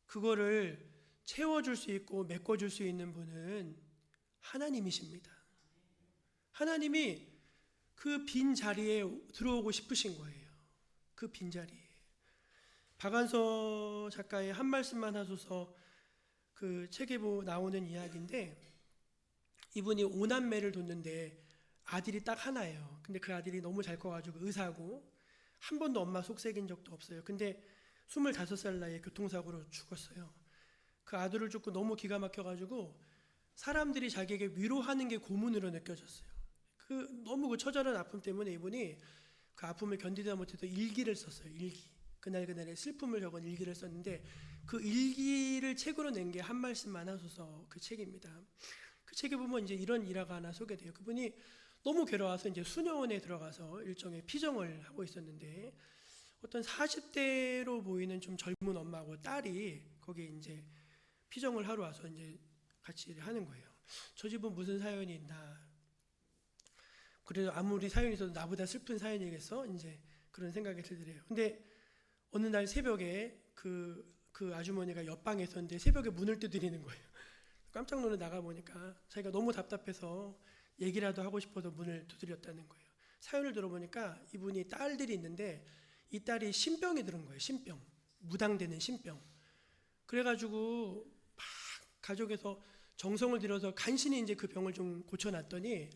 그거를 채워줄 수 있고 메꿔줄 수 있는 분은 하나님이십니다. 하나님이 그 빈 자리에 들어오고 싶으신 거예요. 그 빈 자리에. 박완서 작가의 한 말씀만 하소서, 그 책에 나오는 이야기인데, 이분이 5남매를 뒀는데 아들이 딱 하나예요. 근데 그 아들이 너무 잘 커가지고 의사고 한 번도 엄마 속 새긴 적도 없어요. 근데 25살 나이에 교통사고로 죽었어요. 그 아들을 죽고 너무 기가 막혀가지고 사람들이 자기에게 위로하는 게 고문으로 느껴졌어요. 너무 그 처절한 아픔 때문에 이분이 그 아픔을 견디다 못해서 일기를 썼어요. 일기. 그날의 슬픔을 적은 일기를 썼는데, 그 일기를 책으로 낸 게 한 말씀만 하소서, 그 책입니다. 그 책에 보면 이제 이런 일화가 하나 소개돼요. 그분이 너무 괴로워서 이제 수녀원에 들어가서 일종의 피정을 하고 있었는데, 어떤 40대로 보이는 좀 젊은 엄마하고 딸이 거기에 이제 피정을 하러 와서 이제 같이 하는 거예요. 저 집은 무슨 사연이 있나. 그래도 아무리 사연이 있어도 나보다 슬픈 사연이겠어? 이제 그런 생각이 들더래요. 근데 어느 날 새벽에 그 아주머니가 옆방에 있었는데 새벽에 문을 두드리는 거예요. 깜짝 놀라 나가보니까 자기가 너무 답답해서 얘기라도 하고 싶어서 문을 두드렸다는 거예요. 사연을 들어보니까 이분이 딸들이 있는데 이 딸이 신병이 들은 거예요. 신병. 무당되는 신병. 그래가지고 막 가족에서 정성을 들여서 간신히 이제 그 병을 좀 고쳐놨더니,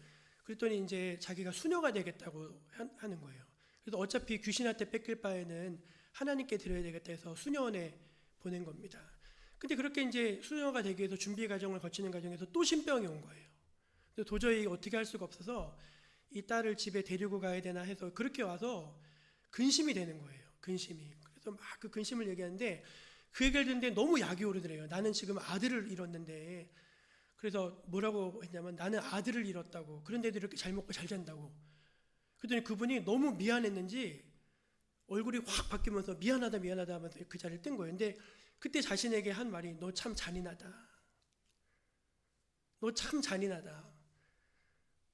그랬더니 이제 자기가 수녀가 되겠다고 하는 거예요. 그래서 어차피 귀신한테 뺏길 바에는 하나님께 드려야 되겠다 해서 수녀원에 보낸 겁니다. 근데 그렇게 이제 수녀가 되기 위해서 준비 과정을 거치는 과정에서 또 신병이 온 거예요. 도저히 어떻게 할 수가 없어서 이 딸을 집에 데리고 가야 되나 해서 그렇게 와서 근심이 되는 거예요. 근심이. 그래서 막 그 근심을 얘기하는데, 그 얘기를 듣는데 너무 약이 오르더래요. 나는 지금 아들을 잃었는데, 그래서 뭐라고 했냐면 나는 아들을 잃었다고. 그런데도 이렇게 잘 먹고 잘 잔다고. 그랬더니 그분이 너무 미안했는지 얼굴이 확 바뀌면서 미안하다 하면서 그 자리를 뜬 거예요. 근데 그때 자신에게 한 말이, 너 참 잔인하다. 너 참 잔인하다.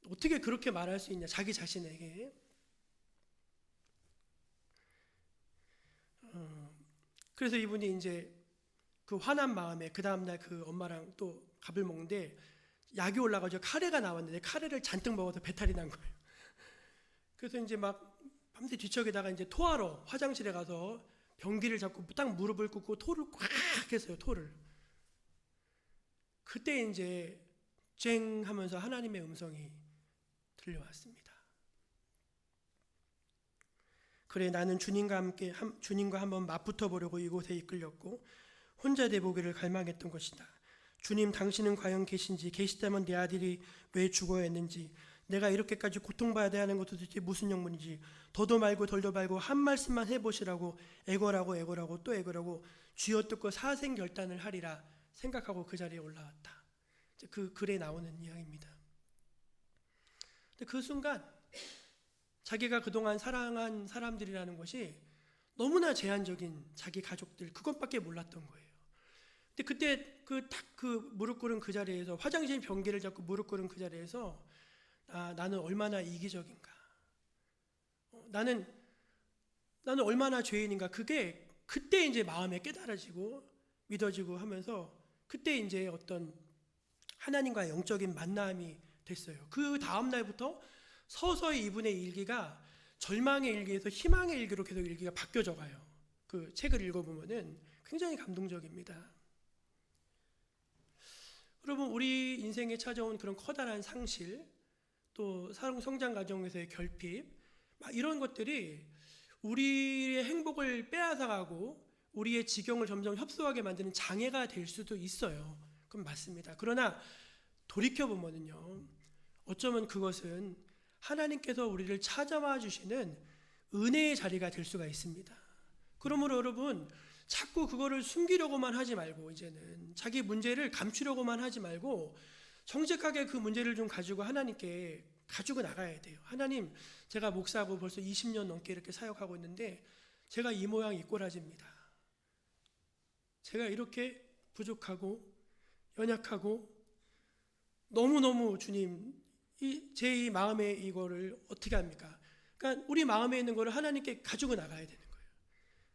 어떻게 그렇게 말할 수 있냐, 자기 자신에게. 그래서 이분이 이제 그 화난 마음에 그 다음날 그 엄마랑 또 밥을 먹는데 약이 올라가지고 카레가 나왔는데 카레를 잔뜩 먹어서 배탈이 난 거예요. 그래서 이제 막 밤새 뒤척이다가 이제 토하러 화장실에 가서 변기를 잡고 딱 무릎을 꿇고 토를 꽉 했어요. 토를. 그때 이제 쨍 하면서 하나님의 음성이 들려왔습니다. 그래, 나는 주님과 한번 맞붙어 보려고 이곳에 이끌렸고 혼자 되보기를 갈망했던 것이다. 주님, 당신은 과연 계신지, 계시다면 내 아들이 왜 죽어야 했는지, 내가 이렇게까지 고통받아야 하는 것도 도대체 무슨 영문인지, 더도 말고 덜도 말고 한 말씀만 해보시라고 애걸하고 또 애걸하고 쥐어뜯고 사생결단을 하리라 생각하고 그 자리에 올라왔다. 그 글에 나오는 이야기입니다. 근데 그 순간 자기가 그동안 사랑한 사람들이라는 것이 너무나 제한적인 자기 가족들, 그것밖에 몰랐던 거예요. 근데 그때 그 무릎 꿇은 그 자리에서, 화장실 변기를 잡고 무릎 꿇은 그 자리에서 나는 얼마나 이기적인가, 나는 얼마나 죄인인가, 그게 그때 이제 마음에 깨달아지고 믿어지고 하면서 그때 이제 어떤 하나님과의 영적인 만남이 됐어요. 그 다음 날부터 서서히 이분의 일기가 절망의 일기에서 희망의 일기로 계속 일기가 바뀌어져 가요. 그 책을 읽어보면은 굉장히 감동적입니다. 여러분, 우리 인생에 찾아온 그런 커다란 상실, 또 성장 과정에서의 결핍, 이런 것들이 우리의 행복을 빼앗아가고 우리의 지경을 점점 협소하게 만드는 장애가 될 수도 있어요. 그건 맞습니다. 그러나 돌이켜보면요, 어쩌면 그것은 하나님께서 우리를 찾아와 주시는 은혜의 자리가 될 수가 있습니다. 그러므로 여러분, 자꾸 그거를 숨기려고만 하지 말고, 이제는 자기 문제를 감추려고만 하지 말고 정직하게 그 문제를 좀 가지고 하나님께 가지고 나가야 돼요. 하나님, 제가 목사하고 벌써 20년 넘게 이렇게 사역하고 있는데 제가 이 모양 이 꼴아집니다. 제가 이렇게 부족하고 연약하고 너무너무 주님, 제 이 마음에 이거를 어떻게 합니까? 그러니까 우리 마음에 있는 거를 하나님께 가지고 나가야 되는 거예요.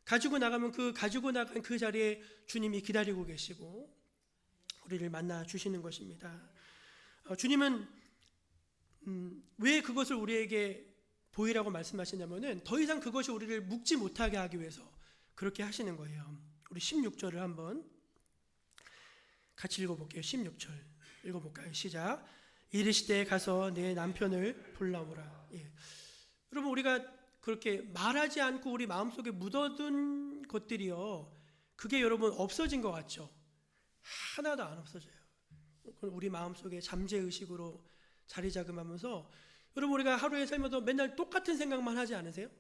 가지고 나가면 그 가지고 나간 그 자리에 주님이 기다리고 계시고 우리를 만나 주시는 것입니다. 주님은 왜 그것을 우리에게 보이라고 말씀하시냐면은 더 이상 그것이 우리를 묶지 못하게 하기 위해서 그렇게 하시는 거예요. 우리 16절을 한번 같이 읽어볼게요. 16절 읽어볼까요? 시작. 이르시되 가서 내 남편을 불러오라. 여러분, 우리가 그렇게 말하지 않고 우리 마음속에 묻어둔 것들이요, 그게 여러분 없어진 것 같죠? 하나도 안 없어져요. 우리 마음속에 잠재의식으로 자리잡으면서, 여러분, 우리가 하루에 살면서 맨날 똑같은 생각만 하지 않으세요?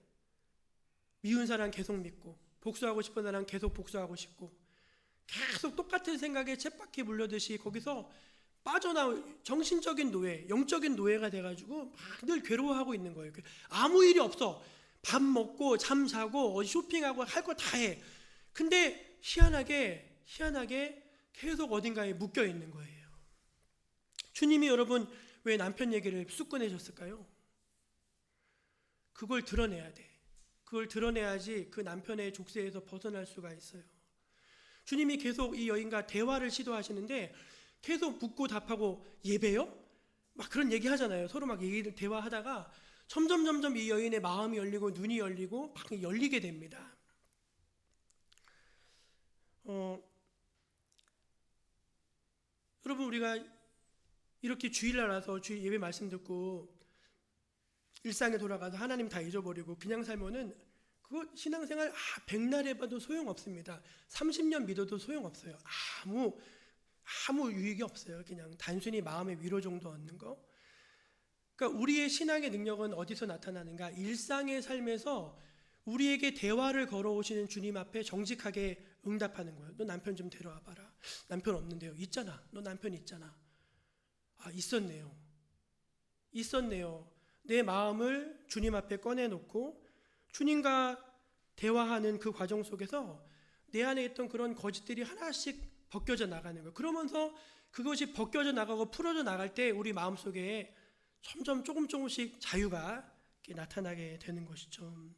미운 사람 계속 믿고, 복수하고 싶은 사람 계속 복수하고 싶고, 계속 똑같은 생각에 쳇바퀴 물려듯이 거기서 정신적인 노예, 영적인 노예가 돼가지고 막 늘 괴로워하고 있는 거예요. 아무 일이 없어. 밥 먹고 잠 자고 어디 쇼핑하고 할 거 다 해. 근데 희한하게 계속 어딘가에 묶여 있는 거예요. 주님이 여러분 왜 남편 얘기를 쑥 꺼내셨을까요? 그걸 드러내야 돼. 그걸 드러내야지 그 남편의 족쇄에서 벗어날 수가 있어요. 주님이 계속 이 여인과 대화를 시도하시는데 계속 묻고 답하고, 예배요? 막 그런 얘기 하잖아요. 서로 막 얘기를 대화하다가 점점 이 여인의 마음이 열리고 눈이 열리고 막 열리게 됩니다. 여러분, 우리가 이렇게 주일날 와서 주일 예배 말씀 듣고 일상에 돌아가서 하나님 다 잊어버리고 그냥 살면은 그거 신앙생활 백날 해봐도 소용없습니다. 30년 믿어도 소용없어요. 아무 유익이 없어요. 그냥 단순히 마음의 위로 정도 얻는 거. 그러니까 우리의 신앙의 능력은 어디서 나타나는가? 일상의 삶에서 우리에게 대화를 걸어오시는 주님 앞에 정직하게 응답하는 거예요. 너 남편 좀 데려와 봐라. 남편 없는데요. 있잖아. 너 남편 있잖아. 있었네요. 내 마음을 주님 앞에 꺼내놓고 주님과 대화하는 그 과정 속에서 내 안에 있던 그런 거짓들이 하나씩 벗겨져 나가는 거예요. 그러면서 그것이 벗겨져 나가고 풀어져 나갈 때 우리 마음속에 점점 조금씩 자유가 나타나게 되는 것이죠.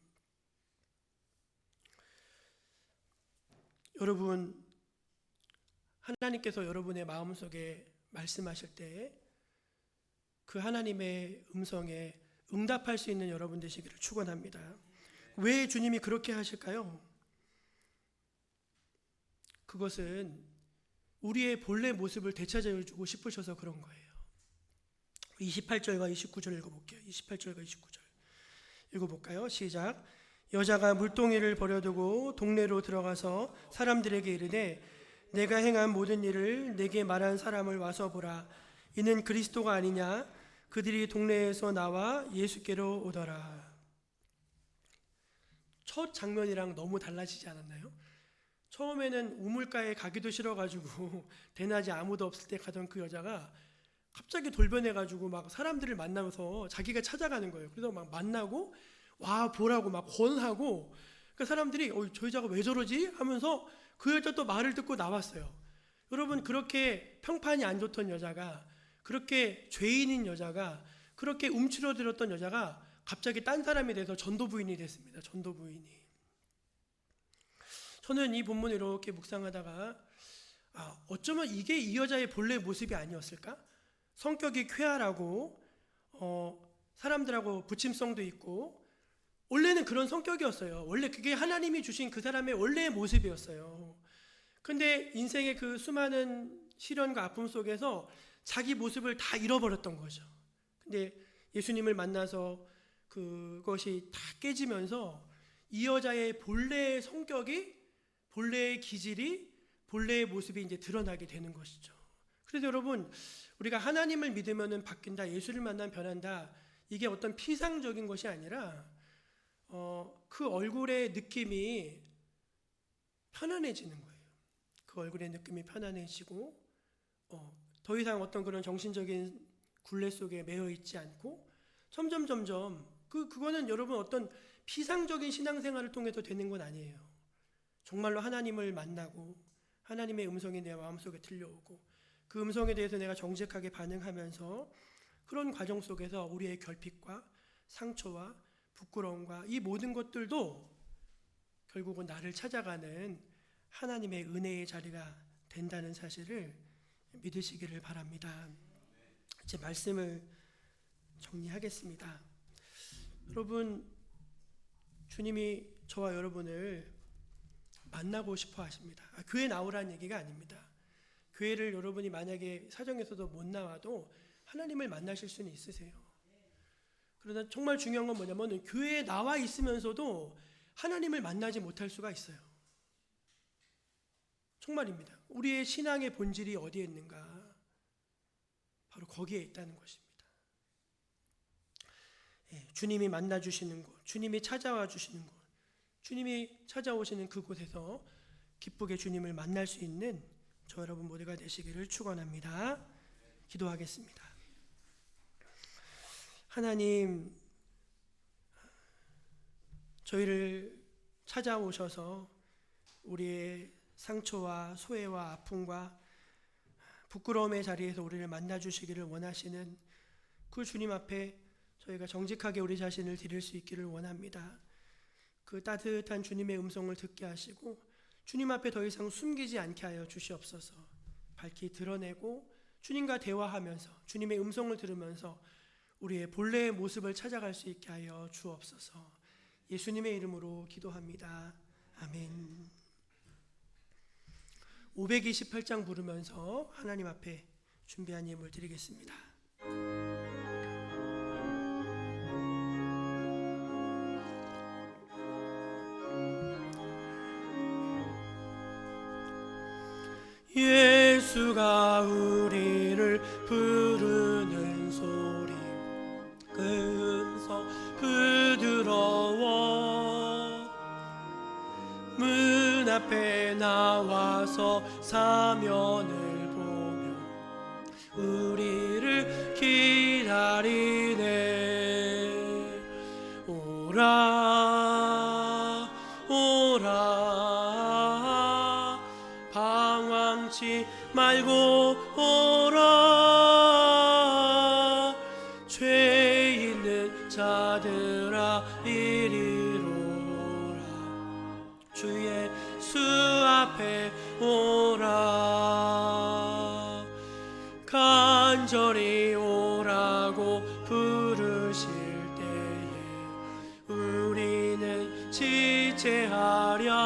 여러분, 하나님께서 여러분의 마음속에 말씀하실 때 그 하나님의 음성에 응답할 수 있는 여러분 되시기를 축원합니다. 왜 주님이 그렇게 하실까요? 그것은 우리의 본래 모습을 되찾아주고 싶으셔서 그런 거예요. 28절과 29절 읽어볼게요. 28절과 29절 읽어볼까요? 시작. 여자가 물동이를 버려두고 동네로 들어가서 사람들에게 이르되 내가 행한 모든 일을 내게 말한 사람을 와서 보라. 이는 그리스도가 아니냐. 그들이 동네에서 나와 예수께로 오더라. 첫 장면이랑 너무 달라지지 않았나요? 처음에는 우물가에 가기도 싫어가지고 대낮에 아무도 없을 때 가던 그 여자가 갑자기 돌변해가지고 막 사람들을 만나면서 자기가 찾아가는 거예요. 그래서 막 만나고 와 보라고 막 권하고, 그 사람들이 저 여자가 왜 저러지 하면서 그 여자 또 말을 듣고 나왔어요. 여러분, 그렇게 평판이 안 좋던 여자가, 그렇게 죄인인 여자가, 그렇게 움츠러들었던 여자가 갑자기 딴 사람이 돼서 전도 부인이 됐습니다. 전도 부인이. 저는 이 본문을 이렇게 묵상하다가 어쩌면 이게 이 여자의 본래 모습이 아니었을까? 성격이 쾌활하고 사람들하고 부침성도 있고, 원래는 그런 성격이었어요. 원래 그게 하나님이 주신 그 사람의 원래의 모습이었어요. 근데 인생의 그 수많은 시련과 아픔 속에서 자기 모습을 다 잃어버렸던 거죠. 근데 예수님을 만나서 그것이 다 깨지면서 이 여자의 본래의 성격이, 본래의 기질이, 본래의 모습이 이제 드러나게 되는 것이죠. 그래서 여러분, 우리가 하나님을 믿으면 바뀐다, 예수를 만나면 변한다, 이게 어떤 피상적인 것이 아니라 그 얼굴의 느낌이 편안해지는 거예요. 그 얼굴의 느낌이 편안해지고 더 이상 어떤 그런 정신적인 굴레 속에 매여 있지 않고, 점점 그거는 여러분 어떤 피상적인 신앙생활을 통해서 되는 건 아니에요. 정말로 하나님을 만나고 하나님의 음성이 내 마음속에 들려오고 그 음성에 대해서 내가 정직하게 반응하면서 그런 과정 속에서 우리의 결핍과 상처와 부끄러움과 이 모든 것들도 결국은 나를 찾아가는 하나님의 은혜의 자리가 된다는 사실을 믿으시기를 바랍니다. 제 말씀을 정리하겠습니다. 여러분, 주님이 저와 여러분을 만나고 싶어 하십니다. 교회 나오라는 얘기가 아닙니다. 교회를 여러분이 만약에 사정에서도 못 나와도 하나님을 만나실 수는 있으세요. 그러나 정말 중요한 건 뭐냐면, 교회에 나와 있으면서도 하나님을 만나지 못할 수가 있어요. 정말입니다. 우리의 신앙의 본질이 어디에 있는가? 바로 거기에 있다는 것입니다. 주님이 만나주시는 곳, 주님이 찾아와 주시는 곳, 주님이 찾아오시는 그곳에서 기쁘게 주님을 만날 수 있는 저 여러분 모두가 되시기를 축원합니다. 기도하겠습니다. 하나님, 저희를 찾아오셔서 우리의 상처와 소외와 아픔과 부끄러움의 자리에서 우리를 만나주시기를 원하시는 그 주님 앞에 저희가 정직하게 우리 자신을 드릴 수 있기를 원합니다. 그 따뜻한 주님의 음성을 듣게 하시고 주님 앞에 더 이상 숨기지 않게 하여 주시옵소서. 밝히 드러내고 주님과 대화하면서 주님의 음성을 들으면서 우리의 본래의 모습을 찾아갈 수 있게 하여 주옵소서. 예수님의 이름으로 기도합니다. 아멘. 528장 부르면서 하나님 앞에 준비한 예물 드리겠습니다. 예수가 우리를 부르는 소리, 그 음성 부드러워 문 앞에 나와서 사면을 보며 우리를 기다리네. 오라 오라 방황치 말고 오라. 죄 있는 자들아 이리로 오라. 주 예수 앞에 오라. 간절히 오라고 부르실 때에 우리는 지체하랴.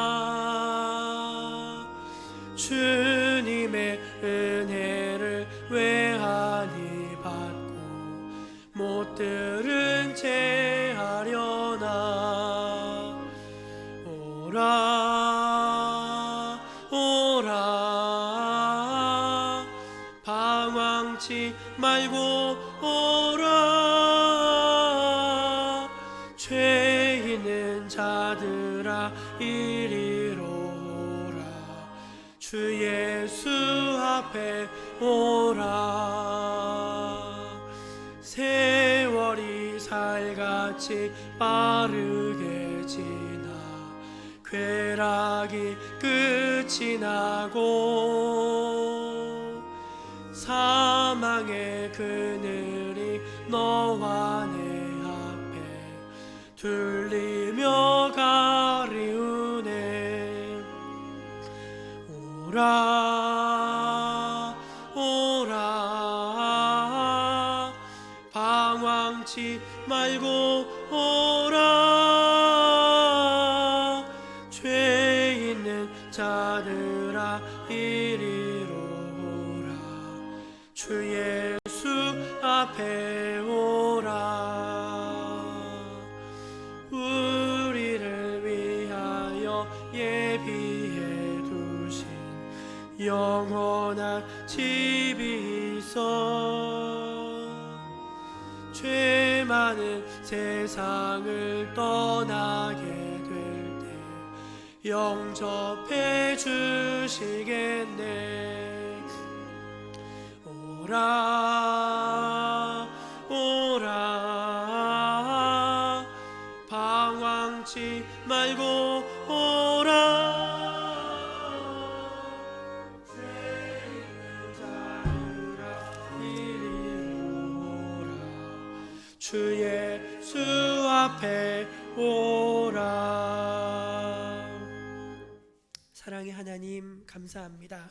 주님의 은혜를 외하니 받고 못 들은 채 하려나. 오라 오라 자들아 이리로 오라. 주 예수 앞에 오라. 세월이 살같이 빠르게 지나 쾌락이 끝이 나고 사망의 그늘이 너와 내 앞에 둘리며 가리우네. 오라 오라 방황치 말고 오라. 죄 있는 자들아 이리로 오라. 주 예수 앞에 오라. 우리를 위하여 예비해 두신 영원한 집이 있어. 죄 많은 세상을 떠나게 될 때 영접해 주시겠네. 오라 오라 방황치 말고 오라. 죄 있는 자들아 이리로 오라. 주 예수 앞에 오라. 사랑의 하나님 감사합니다.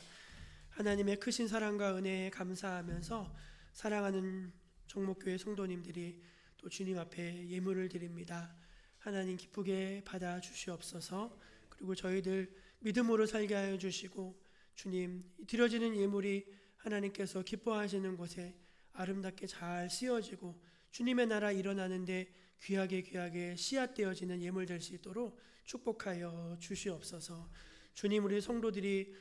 하나님의 크신 사랑과 은혜에 감사하면서 사랑하는 종목교회 성도님들이 또 주님 앞에 예물을 드립니다. 하나님 기쁘게 받아 주시옵소서. 그리고 저희들 믿음으로 살게 하여 주시고 주님 드려지는 예물이 하나님께서 기뻐하시는 곳에 아름답게 잘 쓰여지고 주님의 나라 일어나는데 귀하게 씨앗되어지는 예물 될 수 있도록 축복하여 주시옵소서. 주님 우리 성도들이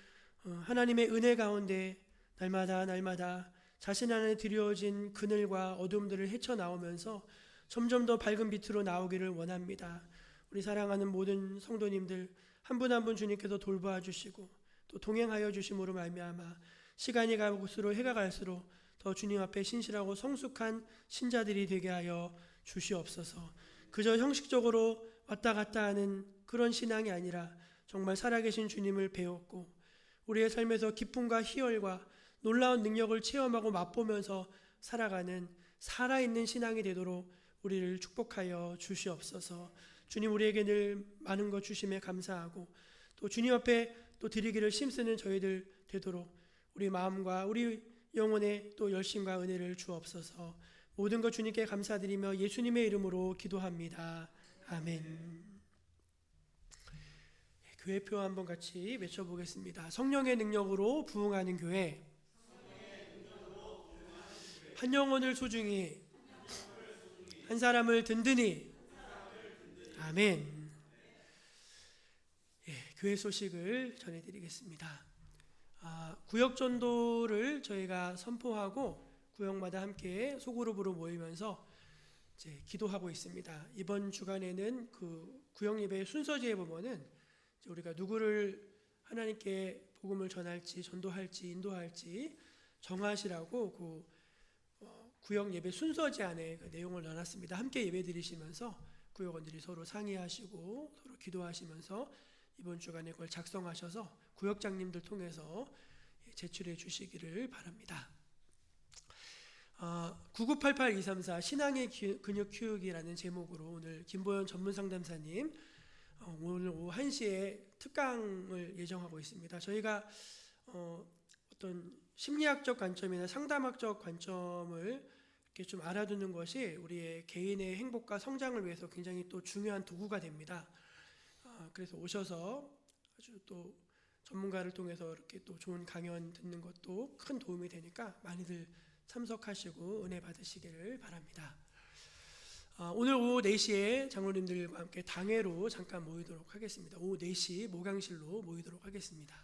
하나님의 은혜 가운데 날마다 자신 안에 드려진 그늘과 어둠들을 헤쳐나오면서 점점 더 밝은 빛으로 나오기를 원합니다. 우리 사랑하는 모든 성도님들 한 분 한 분 주님께서 돌보아 주시고 또 동행하여 주심으로 말미암아 시간이 갈수록 해가 갈수록 더 주님 앞에 신실하고 성숙한 신자들이 되게 하여 주시옵소서. 그저 형식적으로 왔다 갔다 하는 그런 신앙이 아니라 정말 살아계신 주님을 배웠고 우리의 삶에서 기쁨과 희열과 놀라운 능력을 체험하고 맛보면서 살아가는 살아있는 신앙이 되도록 우리를 축복하여 주시옵소서. 주님 우리에게 늘 많은 것 주심에 감사하고 또 주님 앞에 또 드리기를 힘쓰는 저희들 되도록 우리 마음과 우리 영혼에 또 열심과 은혜를 주옵소서. 모든 것 주님께 감사드리며 예수님의 이름으로 기도합니다. 아멘. 교회표 한번 같이 외쳐보겠습니다. 성령의 능력으로 부흥하는 교회, 한 영혼을 소중히, 한 사람을 든든히. 아멘. 교회 소식을 전해드리겠습니다. 구역 전도를 저희가 선포하고 구역마다 함께 소그룹으로 모이면서 이제 기도하고 있습니다. 이번 주간에는 그 구역 예배 순서지에 보면은 우리가 누구를 하나님께 복음을 전할지, 전도할지, 인도할지 정하시라고 그 구역 예배 순서지 안에 그 내용을 넣어놨습니다. 함께 예배 드리시면서 구역원들이 서로 상의하시고 서로 기도하시면서 이번 주간에 그걸 작성하셔서 구역장님들 통해서 제출해 주시기를 바랍니다. 9988234 신앙의 근육 키우기라는 제목으로 오늘 김보현 전문상담사님 오늘 오후 1시에 특강을 예정하고 있습니다. 저희가 어떤 심리학적 관점이나 상담학적 관점을 이렇게 좀 알아두는 것이 우리의 개인의 행복과 성장을 위해서 굉장히 또 중요한 도구가 됩니다. 그래서 오셔서 아주 또 전문가를 통해서 이렇게 또 좋은 강연 듣는 것도 큰 도움이 되니까 많이들 참석하시고 은혜 받으시기를 바랍니다. 오늘 오후 4시에 장로님들과 함께 당회로 잠깐 모이도록 하겠습니다. 오후 4시 모강실로 모이도록 하겠습니다.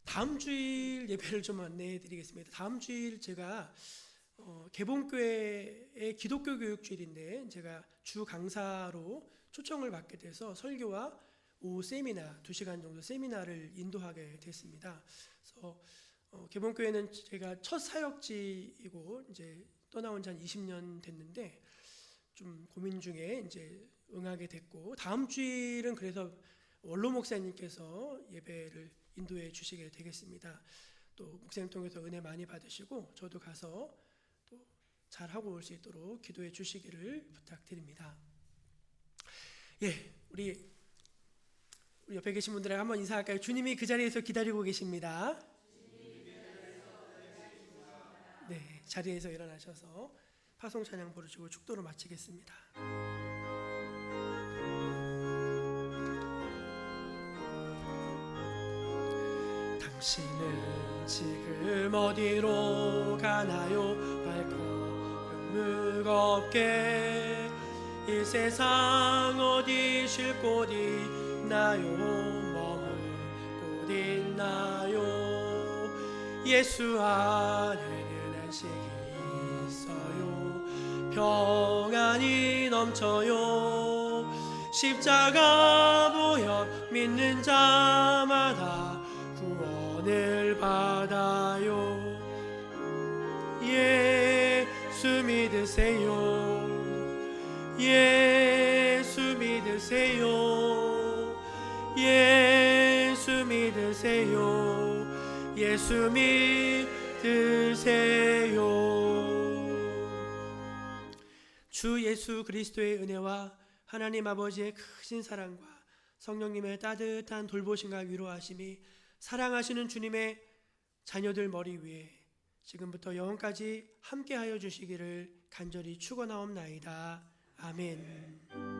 다음 주일 예배를 좀 안내해 드리겠습니다. 다음 주일 제가 개봉교회의 기독교 교육주일인데 제가 주 강사로 초청을 받게 돼서 설교와 오후 세미나 2시간 정도 세미나를 인도하게 됐습니다. 그래서 개봉교회는 제가 첫 사역지이고 이제 떠나온 지 한 20년 됐는데 좀 고민 중에 이제 응하게 됐고, 다음 주일은 그래서 원로 목사님께서 예배를 인도해 주시게 되겠습니다. 또 목사님 통해서 은혜 많이 받으시고 저도 가서 또 잘하고 올 수 있도록 기도해 주시기를 부탁드립니다. 예, 우리 옆에 계신 분들에게 한번 인사할까요? 주님이 그 자리에서 기다리고 계십니다. 네, 자리에서 일어나셔서 파송 찬양 부르시고 축도로 마치겠습니다. 당신은 지금 어디로 가나요? 발걸음 무겁게 이 세상 어디 쉴 곳 있나요? 머물 곳 있나요? 예수 안에는 안식이 있어요. 평안이 넘쳐요. 십자가 보혈 믿는 자마다 구원을 받아요. 예수 믿으세요. 예수 믿으세요. 예수 믿으세요. 예수 믿으세요. 주 예수 그리스도의 은혜와 하나님 아버지의 크신 사랑과 성령님의 따뜻한 돌보심과 위로하심이 사랑하시는 주님의 자녀들 머리 위에 지금부터 영원까지 함께하여 주시기를 간절히 축원하옵나이다. 아멘.